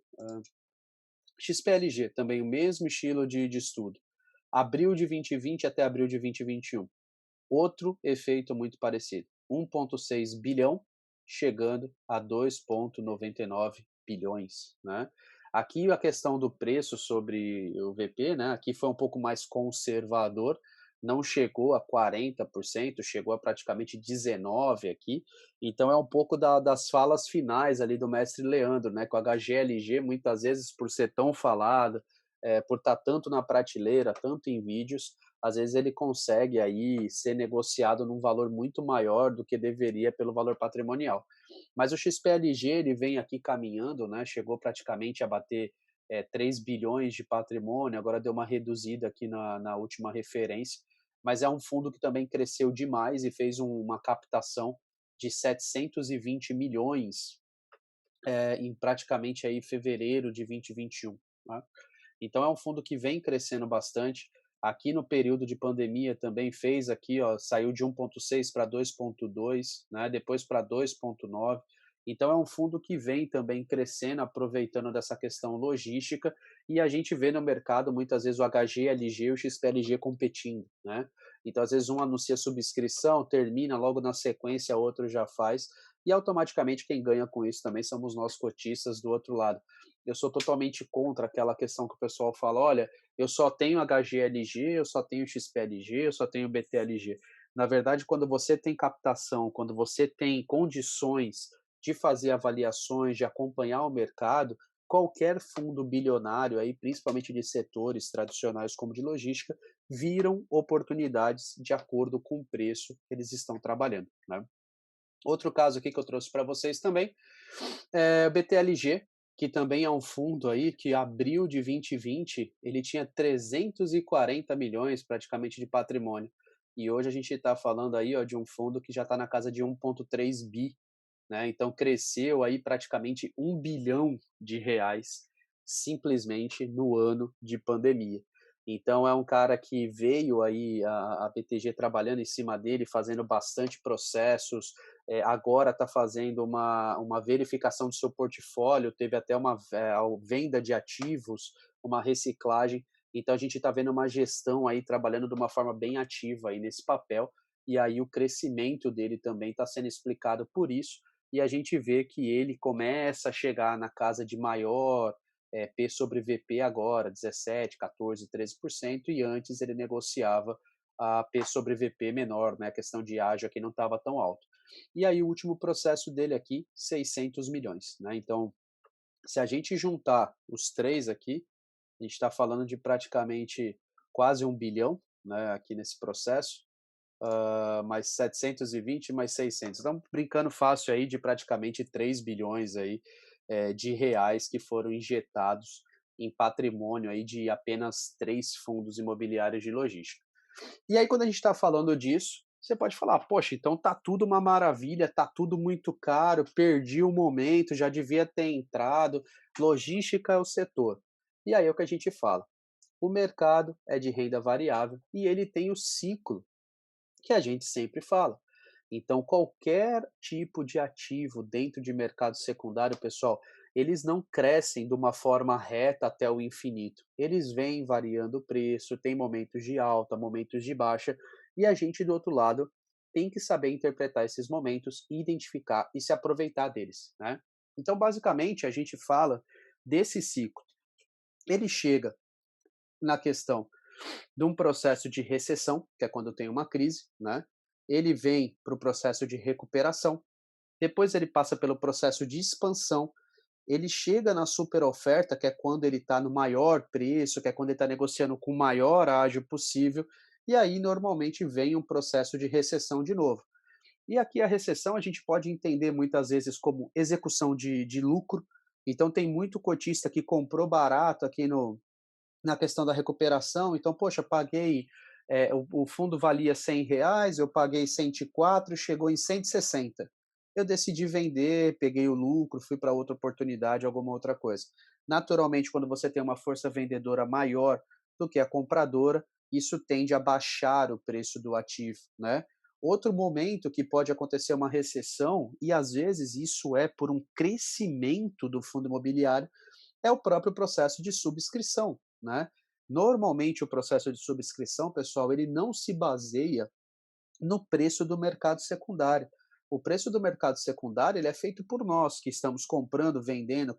XPLG, também o mesmo estilo de estudo. Abril de 2020 até abril de 2021. Outro efeito muito parecido, 1,6 bilhão chegando a 2,99 bilhões, né. Aqui a questão do preço sobre o VP, né, aqui foi um pouco mais conservador, não chegou a 40%, chegou a praticamente 19 aqui, então é um pouco das falas finais ali do mestre Leandro, né, que o HGLG muitas vezes por ser tão falado, por estar tanto na prateleira, tanto em vídeos, às vezes ele consegue aí ser negociado num valor muito maior do que deveria pelo valor patrimonial. Mas o XPLG ele vem aqui caminhando, né, chegou praticamente a bater 3 bilhões de patrimônio, agora deu uma reduzida aqui na última referência, mas é um fundo que também cresceu demais e fez uma captação de 720 milhões em praticamente aí fevereiro de 2021, né? Então é um fundo que vem crescendo bastante. Aqui no período de pandemia também fez aqui, ó, saiu de 1,6 para 2,2, né, depois para 2,9. Então é um fundo que vem também crescendo, aproveitando dessa questão logística, e a gente vê no mercado muitas vezes o HGLG e o XPLG competindo, né. Então às vezes um anuncia subscrição, termina, logo na sequência outro já faz, e automaticamente quem ganha com isso também somos nós cotistas do outro lado. Eu sou totalmente contra aquela questão que o pessoal fala: "Olha, eu só tenho HGLG, eu só tenho XPLG, eu só tenho BTLG". Na verdade, quando você tem captação, quando você tem condições de fazer avaliações, de acompanhar o mercado, qualquer fundo bilionário aí, principalmente de setores tradicionais como de logística, viram oportunidades de acordo com o preço que eles estão trabalhando, né. Outro caso aqui que eu trouxe para vocês também é o BTLG, que também é um fundo aí que abril de 2020 ele tinha 340 milhões praticamente de patrimônio. E hoje a gente está falando aí, ó, de um fundo que já está na casa de 1,3 bi, né? Então cresceu aí praticamente 1 bilhão de reais simplesmente no ano de pandemia. Então é um cara que veio aí a BTG trabalhando em cima dele, fazendo bastante processos, agora está fazendo uma verificação do seu portfólio, teve até uma venda de ativos, uma reciclagem. Então a gente está vendo uma gestão aí trabalhando de uma forma bem ativa aí nesse papel, e aí o crescimento dele também está sendo explicado por isso, e a gente vê que ele começa a chegar na casa de maior P sobre VP agora, 17, 14, 13%, e antes ele negociava a P sobre VP menor, né, a questão de ágio aqui não estava tão alto. E aí o último processo dele aqui, 600 milhões, né, então se a gente juntar os três aqui, a gente está falando de praticamente quase 1 bilhão, né, aqui nesse processo, mais 720 mais 600. Estamos brincando fácil aí de praticamente 3 bilhões aí, de reais que foram injetados em patrimônio aí de apenas 3 fundos imobiliários de logística. E aí quando a gente está falando disso, você pode falar: "Poxa, então tá tudo uma maravilha, tá tudo muito caro, perdi o momento, já devia ter entrado, logística é o setor". E aí é o que a gente fala, o mercado é de renda variável e ele tem o ciclo que a gente sempre fala. Então, qualquer tipo de ativo dentro de mercado secundário, pessoal, eles não crescem de uma forma reta até o infinito. Eles vêm variando o preço, tem momentos de alta, momentos de baixa, e a gente do outro lado tem que saber interpretar esses momentos, identificar e se aproveitar deles, né? Então, basicamente, a gente fala desse ciclo. Ele chega na questão de um processo de recessão, que é quando tem uma crise, né? Ele vem para o processo de recuperação, depois ele passa pelo processo de expansão, ele chega na super oferta, que é quando ele está no maior preço, que é quando ele está negociando com o maior ágio possível, e aí normalmente vem um processo de recessão de novo. E aqui a recessão a gente pode entender muitas vezes como execução de lucro, então tem muito cotista que comprou barato aqui no, na questão da recuperação, então, poxa, paguei, o fundo valia R$ 100, eu paguei 104, chegou em 160. Eu decidi vender, peguei o lucro, fui para outra oportunidade, alguma outra coisa. Naturalmente, quando você tem uma força vendedora maior do que a compradora, isso tende a baixar o preço do ativo, né? Outro momento que pode acontecer uma recessão, e às vezes isso é por um crescimento do fundo imobiliário, é o próprio processo de subscrição, né? Normalmente o processo de subscrição, pessoal, ele não se baseia no preço do mercado secundário. O preço do mercado secundário ele é feito por nós, que estamos comprando, vendendo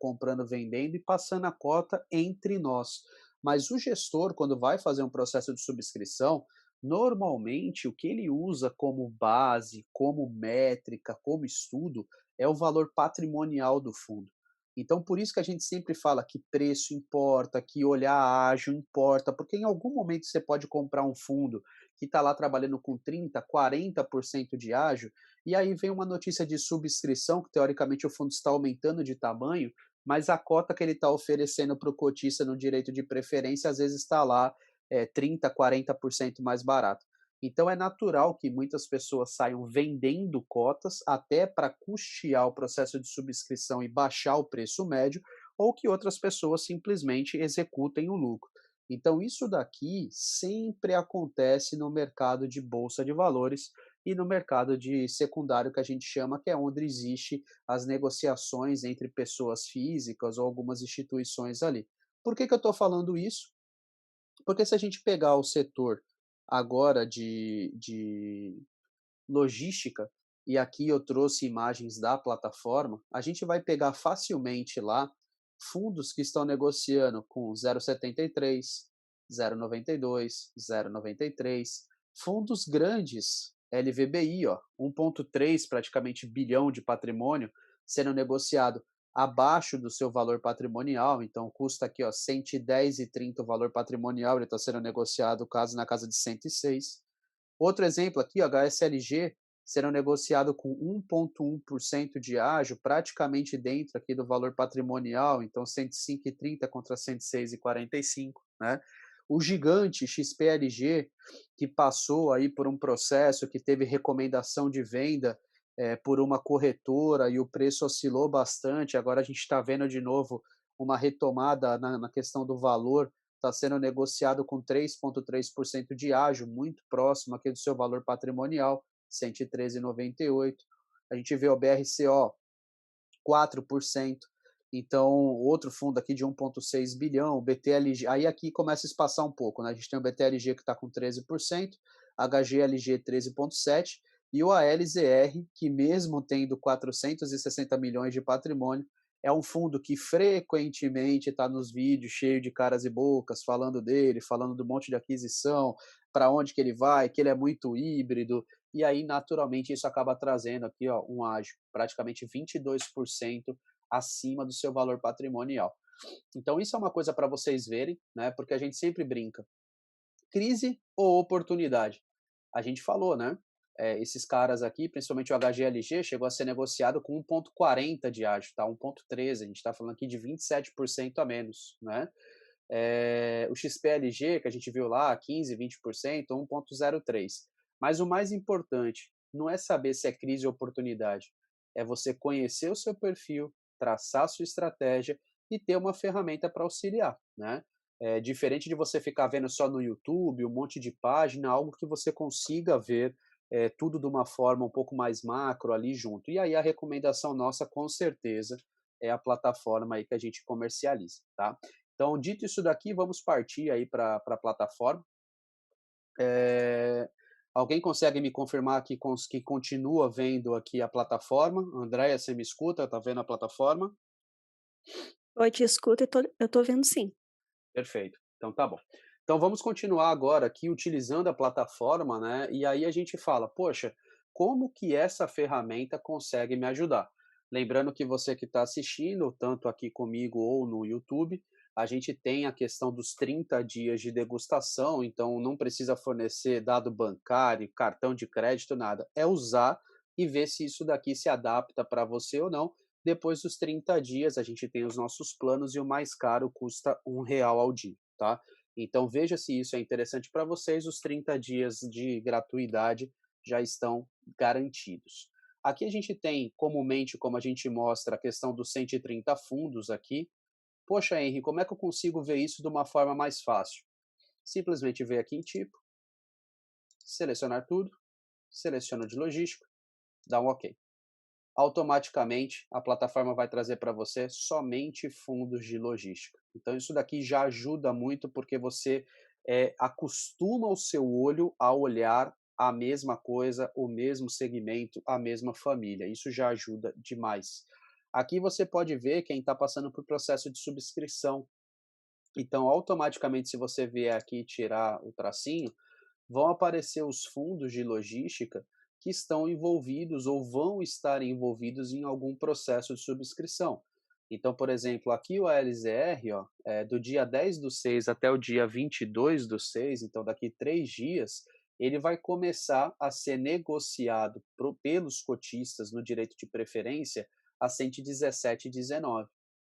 e passando a cota entre nós. Mas o gestor, quando vai fazer um processo de subscrição, normalmente o que ele usa como base, como métrica, como estudo, é o valor patrimonial do fundo. Então, por isso que a gente sempre fala que preço importa, que olhar ágio importa, porque em algum momento você pode comprar um fundo que está lá trabalhando com 30, 40% de ágio, e aí vem uma notícia de subscrição, que teoricamente o fundo está aumentando de tamanho, mas a cota que ele está oferecendo para o cotista no direito de preferência, às vezes está lá 30, 40% mais barato. Então é natural que muitas pessoas saiam vendendo cotas até para custear o processo de subscrição e baixar o preço médio, ou que outras pessoas simplesmente executem o lucro. Então, isso daqui sempre acontece no mercado de bolsa de valores e no mercado de secundário, que a gente chama, que é onde existe as negociações entre pessoas físicas ou algumas instituições ali. Por que eu estou falando isso? Porque se a gente pegar o setor agora de logística, e aqui eu trouxe imagens da plataforma, a gente vai pegar facilmente lá fundos que estão negociando com 0,73, 0,92, 0,93, fundos grandes, LVBI, ó, 1,3 praticamente bilhão de patrimônio sendo negociado abaixo do seu valor patrimonial, então custa aqui, ó, 110,30 o valor patrimonial, ele está sendo negociado caso na casa de 106. Outro exemplo aqui, ó, HSLG, serão negociado com 1,1% de ágio, praticamente dentro aqui do valor patrimonial, então 105,30 contra 106,45, né? O gigante XPLG, que passou aí por um processo que teve recomendação de venda por uma corretora e o preço oscilou bastante, agora a gente está vendo de novo uma retomada na questão do valor, está sendo negociado com 3,3% de ágio, muito próximo aqui do seu valor patrimonial, 113,98. A gente vê o BRCO 4%. Então, outro fundo aqui de 1,6 bilhão, o BTLG, aí aqui começa a espaçar um pouco, né? A gente tem o BTLG que está com 13%, HGLG 13,7% e o ALZR, que mesmo tendo 460 milhões de patrimônio, é um fundo que frequentemente está nos vídeos cheio de caras e bocas, falando dele, falando do monte de aquisição, para onde que ele vai, que ele é muito híbrido, e aí naturalmente isso acaba trazendo aqui ó, um ágio praticamente 22% acima do seu valor patrimonial. Então isso é uma coisa para vocês verem, né? Porque a gente sempre brinca. Crise ou oportunidade? A gente falou, né? Esses caras aqui, principalmente o HGLG, chegou a ser negociado com 1,40 de ágio, tá? 1,13. A gente está falando aqui de 27% a menos, né? O XPLG, que a gente viu lá, 15, 20%, 1,03. Mas o mais importante não é saber se é crise ou oportunidade, é você conhecer o seu perfil, traçar a sua estratégia e ter uma ferramenta para auxiliar, né? Diferente de você ficar vendo só no YouTube, um monte de página, algo que você consiga ver tudo de uma forma um pouco mais macro ali junto. E aí a recomendação nossa, com certeza, é a plataforma aí que a gente comercializa, tá? Então, dito isso daqui, vamos partir aí para a plataforma. Alguém consegue me confirmar que continua vendo aqui a plataforma? Andréia, você me escuta? Tá vendo a plataforma? Oi, te escuto e eu tô vendo sim. Perfeito. Então tá bom. Então vamos continuar agora aqui utilizando a plataforma, né? E aí a gente fala, poxa, como que essa ferramenta consegue me ajudar? Lembrando que você que está assistindo, tanto aqui comigo ou no YouTube, a gente tem a questão dos 30 dias de degustação, então não precisa fornecer dado bancário, cartão de crédito, nada. É usar e ver se isso daqui se adapta para você ou não. Depois dos 30 dias, a gente tem os nossos planos e o mais caro custa R$ 1 ao dia, tá? Então veja se isso é interessante para vocês, os 30 dias de gratuidade já estão garantidos. Aqui a gente tem, comumente, como a gente mostra, a questão dos 130 fundos aqui. Poxa, Henry, como é que eu consigo ver isso de uma forma mais fácil? Simplesmente ver aqui em tipo, selecionar tudo, seleciona de logística, dá um OK. Automaticamente a plataforma vai trazer para você somente fundos de logística. Então isso daqui já ajuda muito porque você acostuma o seu olho a olhar a mesma coisa, o mesmo segmento, a mesma família. Isso já ajuda demais. Aqui você pode ver quem está passando por processo de subscrição. Então, automaticamente, se você vier aqui tirar o tracinho, vão aparecer os fundos de logística que estão envolvidos ou vão estar envolvidos em algum processo de subscrição. Então, por exemplo, aqui o ALZR, ó, do dia 10/6 até o dia 22/6, então daqui 3 dias, ele vai começar a ser negociado pelos cotistas no direito de preferência a 117,19.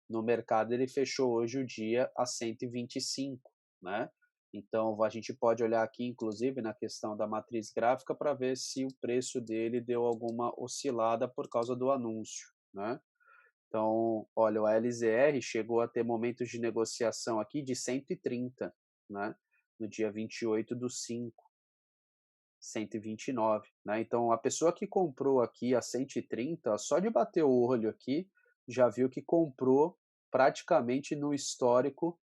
No mercado ele fechou hoje o dia a 125, né? Então a gente pode olhar aqui, inclusive, na questão da matriz gráfica para ver se o preço dele deu alguma oscilada por causa do anúncio, né? Então, olha, o LZR chegou a ter momentos de negociação aqui de 130, né? No dia 28/5, 129, né? Então, a pessoa que comprou aqui a 130, só de bater o olho aqui, já viu que comprou praticamente no histórico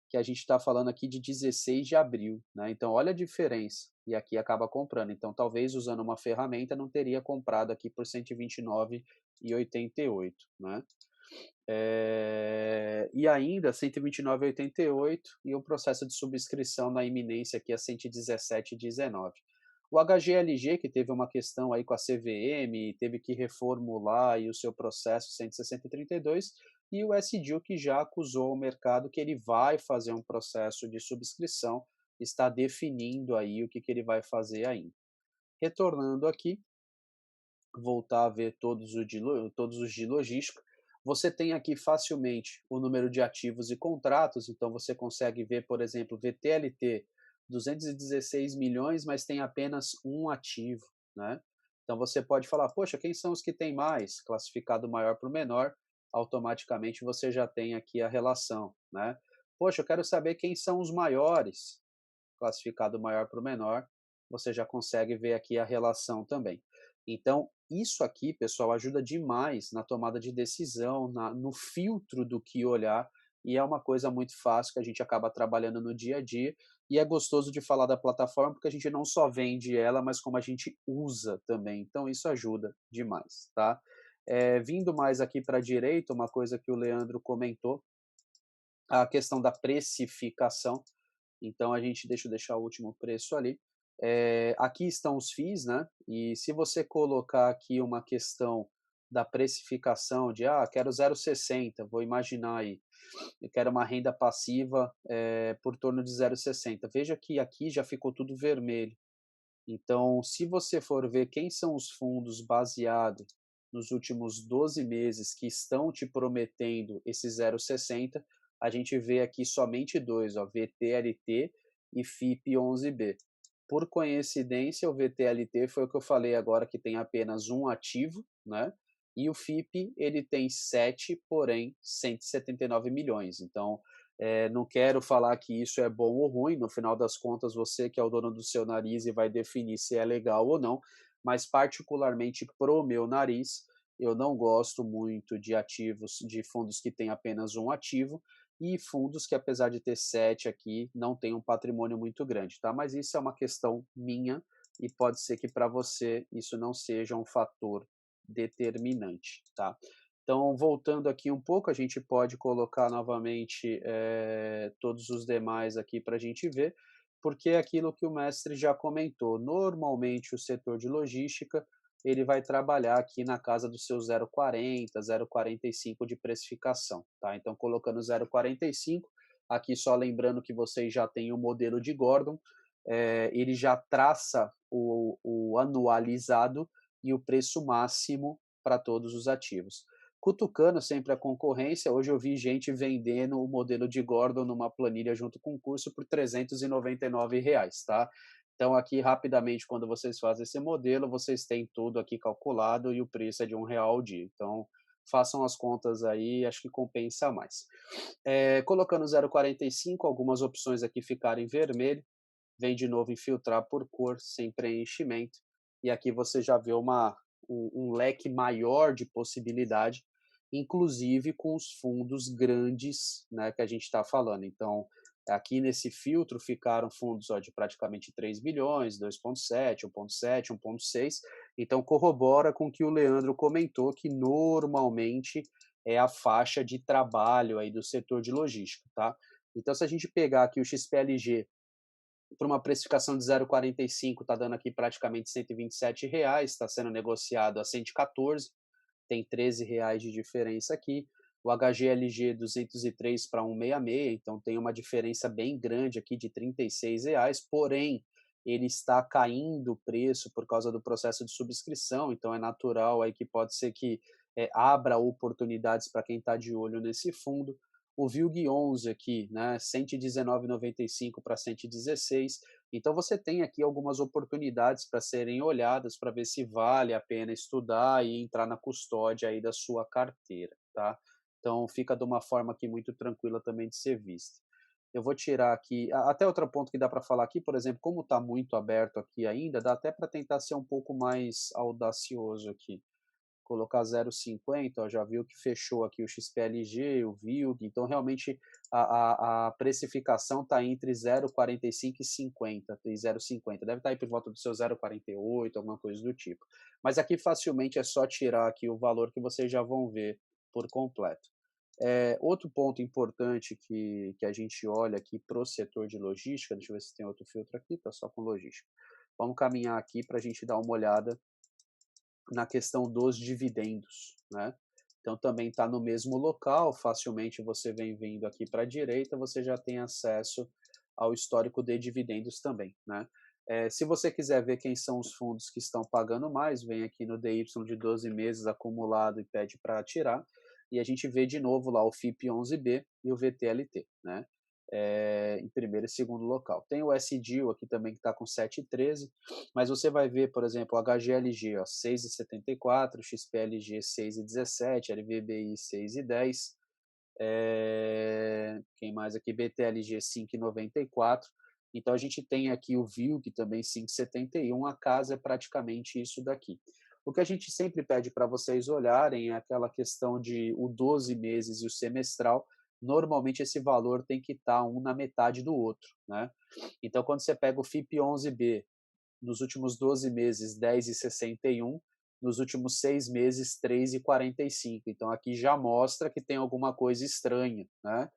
que a gente está falando aqui de 16 de abril, né? Então, olha a diferença. E aqui acaba comprando. Então, talvez usando uma ferramenta não teria comprado aqui por 129,88, né? E ainda 129,88 e o processo de subscrição na iminência aqui a 117,19. O HGLG, que teve uma questão aí com a CVM, teve que reformular aí o seu processo 160,32, e o SDIL que já acusou o mercado que ele vai fazer um processo de subscrição, está definindo aí o que ele vai fazer ainda. Retornando aqui, voltar a ver todos os de logística, você tem aqui facilmente o número de ativos e contratos, então você consegue ver, por exemplo, VTLT 216 milhões, mas tem apenas um ativo, né? Então você pode falar, poxa, quem são os que têm mais? Classificado maior para o menor, automaticamente você já tem aqui a relação, né? Poxa, eu quero saber quem são os maiores, classificado maior para o menor, você já consegue ver aqui a relação também. Então, isso aqui, pessoal, ajuda demais na tomada de decisão, no filtro do que olhar, e é uma coisa muito fácil que a gente acaba trabalhando no dia a dia, e é gostoso de falar da plataforma, porque a gente não só vende ela, mas como a gente usa também. Então, isso ajuda demais, tá? Vindo mais aqui para a direita, uma coisa que o Leandro comentou, a questão da precificação. Então a gente deixa eu deixar o último preço ali. Aqui estão os FIIs, né? E se você colocar aqui uma questão da precificação de quero 0,60, vou imaginar aí, eu quero uma renda passiva por torno de 0,60. Veja que aqui já ficou tudo vermelho. Então, se você for ver quem são os fundos baseados nos últimos 12 meses que estão te prometendo esse 0,60, a gente vê aqui somente dois, ó, VTLT e FIP 11B. Por coincidência, o VTLT foi o que eu falei agora, que tem apenas um ativo, né? E o FIP, ele tem 7, porém 179 milhões. Então, Não quero falar que isso é bom ou ruim, no final das contas você que é o dono do seu nariz e vai definir se é legal ou não, mas particularmente pro meu nariz, eu não gosto muito de ativos, de fundos que têm apenas um ativo, e fundos que apesar de ter 7 aqui, não tem um patrimônio muito grande, tá? Mas isso é uma questão minha, e pode ser que para você isso não seja um fator determinante, tá? Então, voltando aqui um pouco, a gente pode colocar novamente todos os demais aqui para a gente ver, porque é aquilo que o mestre já comentou. Normalmente, o setor de logística ele vai trabalhar aqui na casa do seu 0,40, 0,45 de precificação, tá? Então, colocando 0,45, aqui só lembrando que vocês já têm o modelo de Gordon, ele já traça o anualizado e o preço máximo para todos os ativos. Cutucando sempre a concorrência, hoje eu vi gente vendendo o modelo de Gordon numa planilha junto com o curso por R$ 399, tá? Então aqui rapidamente, quando vocês fazem esse modelo, vocês têm tudo aqui calculado e o preço é de R$ 1 ao dia. Então façam as contas aí, acho que compensa mais. Colocando 0,45, algumas opções aqui ficaram em vermelho, vem de novo em filtrar por cor, sem preenchimento, e aqui você já vê um leque maior de possibilidade, inclusive com os fundos grandes, né, que a gente está falando. Então, aqui nesse filtro ficaram fundos de praticamente 3 bilhões, 2,7, 1,7, 1,6. Então, corrobora com o que o Leandro comentou, que normalmente é a faixa de trabalho aí do setor de logística, tá? Então, se a gente pegar aqui o XPLG para uma precificação de 0,45, está dando aqui praticamente R$ 127, está sendo negociado a 114, tem R$ 13 de diferença aqui. O HGLG 203 para 166, então tem uma diferença bem grande aqui de R$ 36, porém ele está caindo o preço por causa do processo de subscrição, então é natural aí que pode ser que abra oportunidades para quem está de olho nesse fundo. O VILG 11 aqui, né, 119,95 para 116. Então você tem aqui algumas oportunidades para serem olhadas para ver se vale a pena estudar e entrar na custódia aí da sua carteira, tá? Então fica de uma forma aqui muito tranquila também de ser vista. Eu vou tirar aqui, até outro ponto que dá para falar aqui, por exemplo, como está muito aberto aqui ainda, dá até para tentar ser um pouco mais audacioso aqui. Colocar 0,50, ó, já viu que fechou aqui o XPLG, o VILG, então realmente a precificação está entre 0,45 e 50, e 0,50, deve estar aí por volta do seu 0,48, alguma coisa do tipo. Mas aqui facilmente é só tirar aqui o valor que vocês já vão ver por completo. Outro ponto importante que a gente olha aqui para o setor de logística, deixa eu ver se tem outro filtro aqui, está só com logística. Vamos caminhar aqui para a gente dar uma olhada na questão dos dividendos, né? Então também está no mesmo local, facilmente você vem vindo aqui para a direita, você já tem acesso ao histórico de dividendos também, né? Se você quiser ver quem são os fundos que estão pagando mais, vem aqui no DY de 12 meses acumulado e pede para tirar, e a gente vê de novo lá o FIP11B e o VTLT, né? Em primeiro e segundo local. Tem o SDIL aqui também que está com 7,13, mas você vai ver, por exemplo, o HGLG 6,74, XPLG 6,17, LVBI 6,10, quem mais aqui? BTLG 5,94. Então a gente tem aqui o VILG também 5,71, a casa é praticamente isso daqui. O que a gente sempre pede para vocês olharem é aquela questão de o 12 meses e o semestral. Normalmente esse valor tem que estar um na metade do outro, né? Então quando você pega o FIP11B, nos últimos 12 meses 10,61, nos últimos 6 meses 3,45. Então aqui já mostra que tem alguma coisa estranha, né?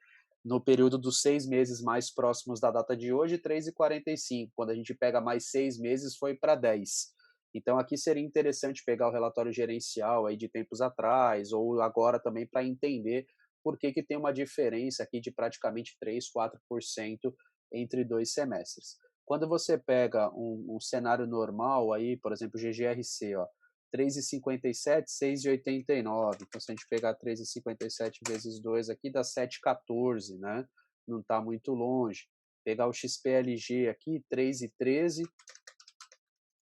No período dos 6 meses mais próximos da data de hoje, 3,45. Quando a gente pega mais 6 meses, foi para 10. Então aqui seria interessante pegar o relatório gerencial aí de tempos atrás, ou agora também para entender por que tem uma diferença aqui de praticamente 3, 4% entre 2 semestres. Quando você pega um cenário normal aí, por exemplo, GGRC, ó, 3,57, 6,89. Então, se a gente pegar 3,57 vezes 2 aqui, dá 7,14, né? Não está muito longe. Pegar o XPLG aqui, 3,13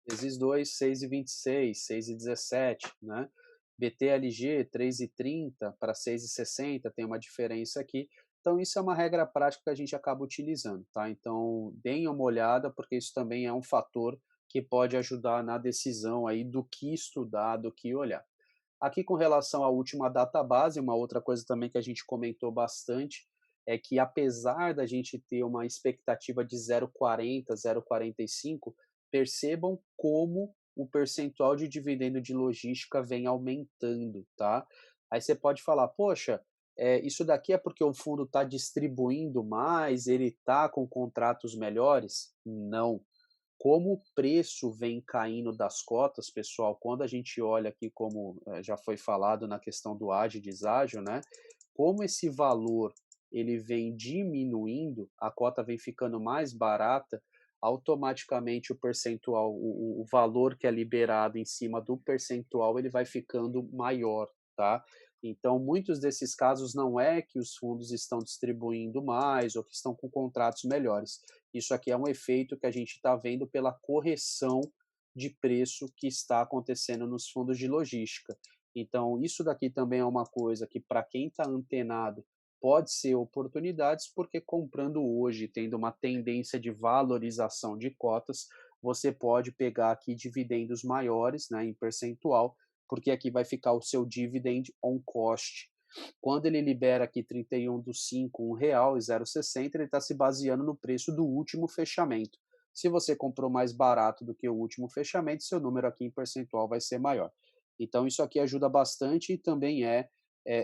vezes 2, 6,26, 6,17, né? BTLG, 3,30 para 6,60, tem uma diferença aqui. Então isso é uma regra prática que a gente acaba utilizando, tá? Então deem uma olhada, porque isso também é um fator que pode ajudar na decisão aí do que estudar, do que olhar. Aqui com relação à última database, uma outra coisa também que a gente comentou bastante, é que apesar da gente ter uma expectativa de 0,40, 0,45, percebam como o percentual de dividendo de logística vem aumentando, tá? Aí você pode falar, poxa, isso daqui é porque o fundo está distribuindo mais, ele está com contratos melhores? Não. Como o preço vem caindo das cotas, pessoal, quando a gente olha aqui como já foi falado na questão do ágio e deságio, né? Como esse valor ele vem diminuindo, a cota vem ficando mais barata, automaticamente o percentual, o valor que é liberado em cima do percentual, ele vai ficando maior, tá? Então, muitos desses casos não é que os fundos estão distribuindo mais ou que estão com contratos melhores. Isso aqui é um efeito que a gente está vendo pela correção de preço que está acontecendo nos fundos de logística. Então, isso daqui também é uma coisa que, para quem está antenado, pode ser oportunidades, porque comprando hoje, tendo uma tendência de valorização de cotas, você pode pegar aqui dividendos maiores, né, em percentual, porque aqui vai ficar o seu dividend on cost. Quando ele libera aqui 31 do 5, R$ 1,60, ele está se baseando no preço do último fechamento. Se você comprou mais barato do que o último fechamento, seu número aqui em percentual vai ser maior. Então, isso aqui ajuda bastante e também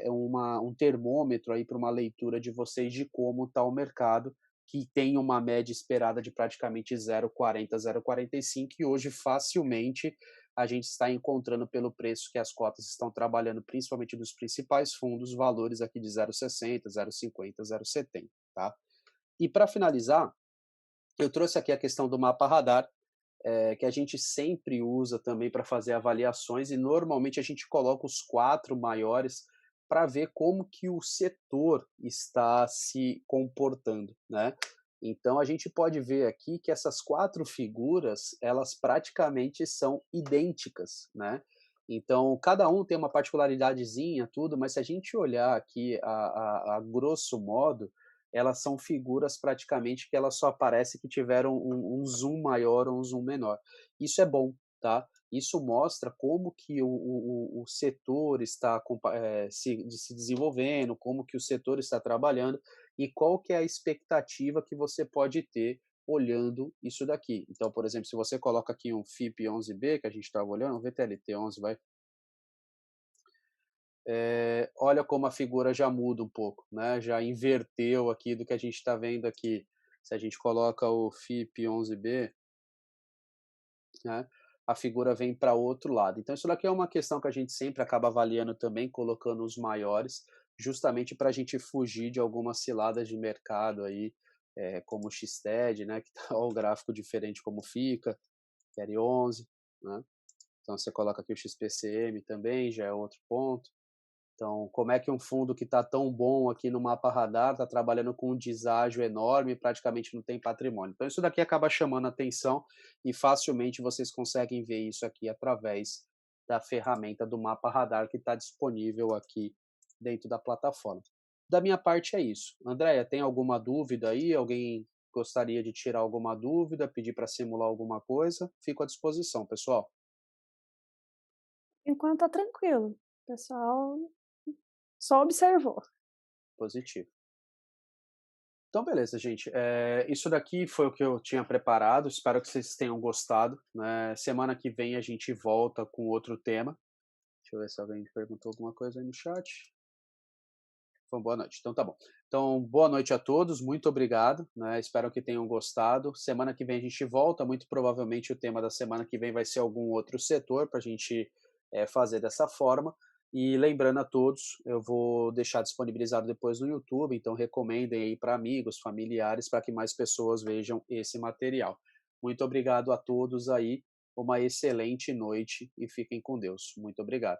um termômetro aí para uma leitura de vocês de como está o mercado, que tem uma média esperada de praticamente 0,40, 0,45 e hoje facilmente a gente está encontrando pelo preço que as cotas estão trabalhando, principalmente dos principais fundos, valores aqui de 0,60, 0,50, 0,70, tá? E para finalizar, eu trouxe aqui a questão do mapa radar, que a gente sempre usa também para fazer avaliações e normalmente a gente coloca os 4 maiores para ver como que o setor está se comportando, né? Então a gente pode ver aqui que essas 4 figuras, elas praticamente são idênticas, né? Então cada um tem uma particularidadezinha, tudo, mas se a gente olhar aqui a grosso modo, elas são figuras praticamente que elas só aparecem que tiveram um zoom maior ou um zoom menor. Isso é bom, tá? Isso mostra como que o setor está se desenvolvendo, como que o setor está trabalhando e qual que é a expectativa que você pode ter olhando isso daqui. Então, por exemplo, se você coloca aqui um FIP 11B, que a gente estava olhando, um VTLT 11, vai, olha como a figura já muda um pouco, né? Já inverteu aqui do que a gente está vendo aqui. Se a gente coloca o FIP 11B, né? A figura vem para outro lado. Então, isso daqui é uma questão que a gente sempre acaba avaliando também, colocando os maiores, justamente para a gente fugir de algumas ciladas de mercado aí, como o XTED, né? Que tá o gráfico diferente como fica, Série 11, né? Então, você coloca aqui o XPCM também, já é outro ponto. Então, como é que um fundo que está tão bom aqui no mapa radar está trabalhando com um deságio enorme e praticamente não tem patrimônio? Então, isso daqui acaba chamando atenção e facilmente vocês conseguem ver isso aqui através da ferramenta do mapa radar que está disponível aqui dentro da plataforma. Da minha parte é isso. Andréia, tem alguma dúvida aí? Alguém gostaria de tirar alguma dúvida, pedir para simular alguma coisa? Fico à disposição, pessoal. Enquanto tá tranquilo. O pessoal só observou. Positivo. Então, beleza, gente. Isso daqui foi o que eu tinha preparado. Espero que vocês tenham gostado, né? Semana que vem a gente volta com outro tema. Deixa eu ver se alguém perguntou alguma coisa aí no chat. Foi boa noite. Então, tá bom. Então, boa noite a todos. Muito obrigado, né? Espero que tenham gostado. Semana que vem a gente volta. Muito provavelmente o tema da semana que vem vai ser algum outro setor para a gente fazer dessa forma. E lembrando a todos, eu vou deixar disponibilizado depois no YouTube, então recomendem aí para amigos, familiares, para que mais pessoas vejam esse material. Muito obrigado a todos aí, uma excelente noite e fiquem com Deus. Muito obrigado.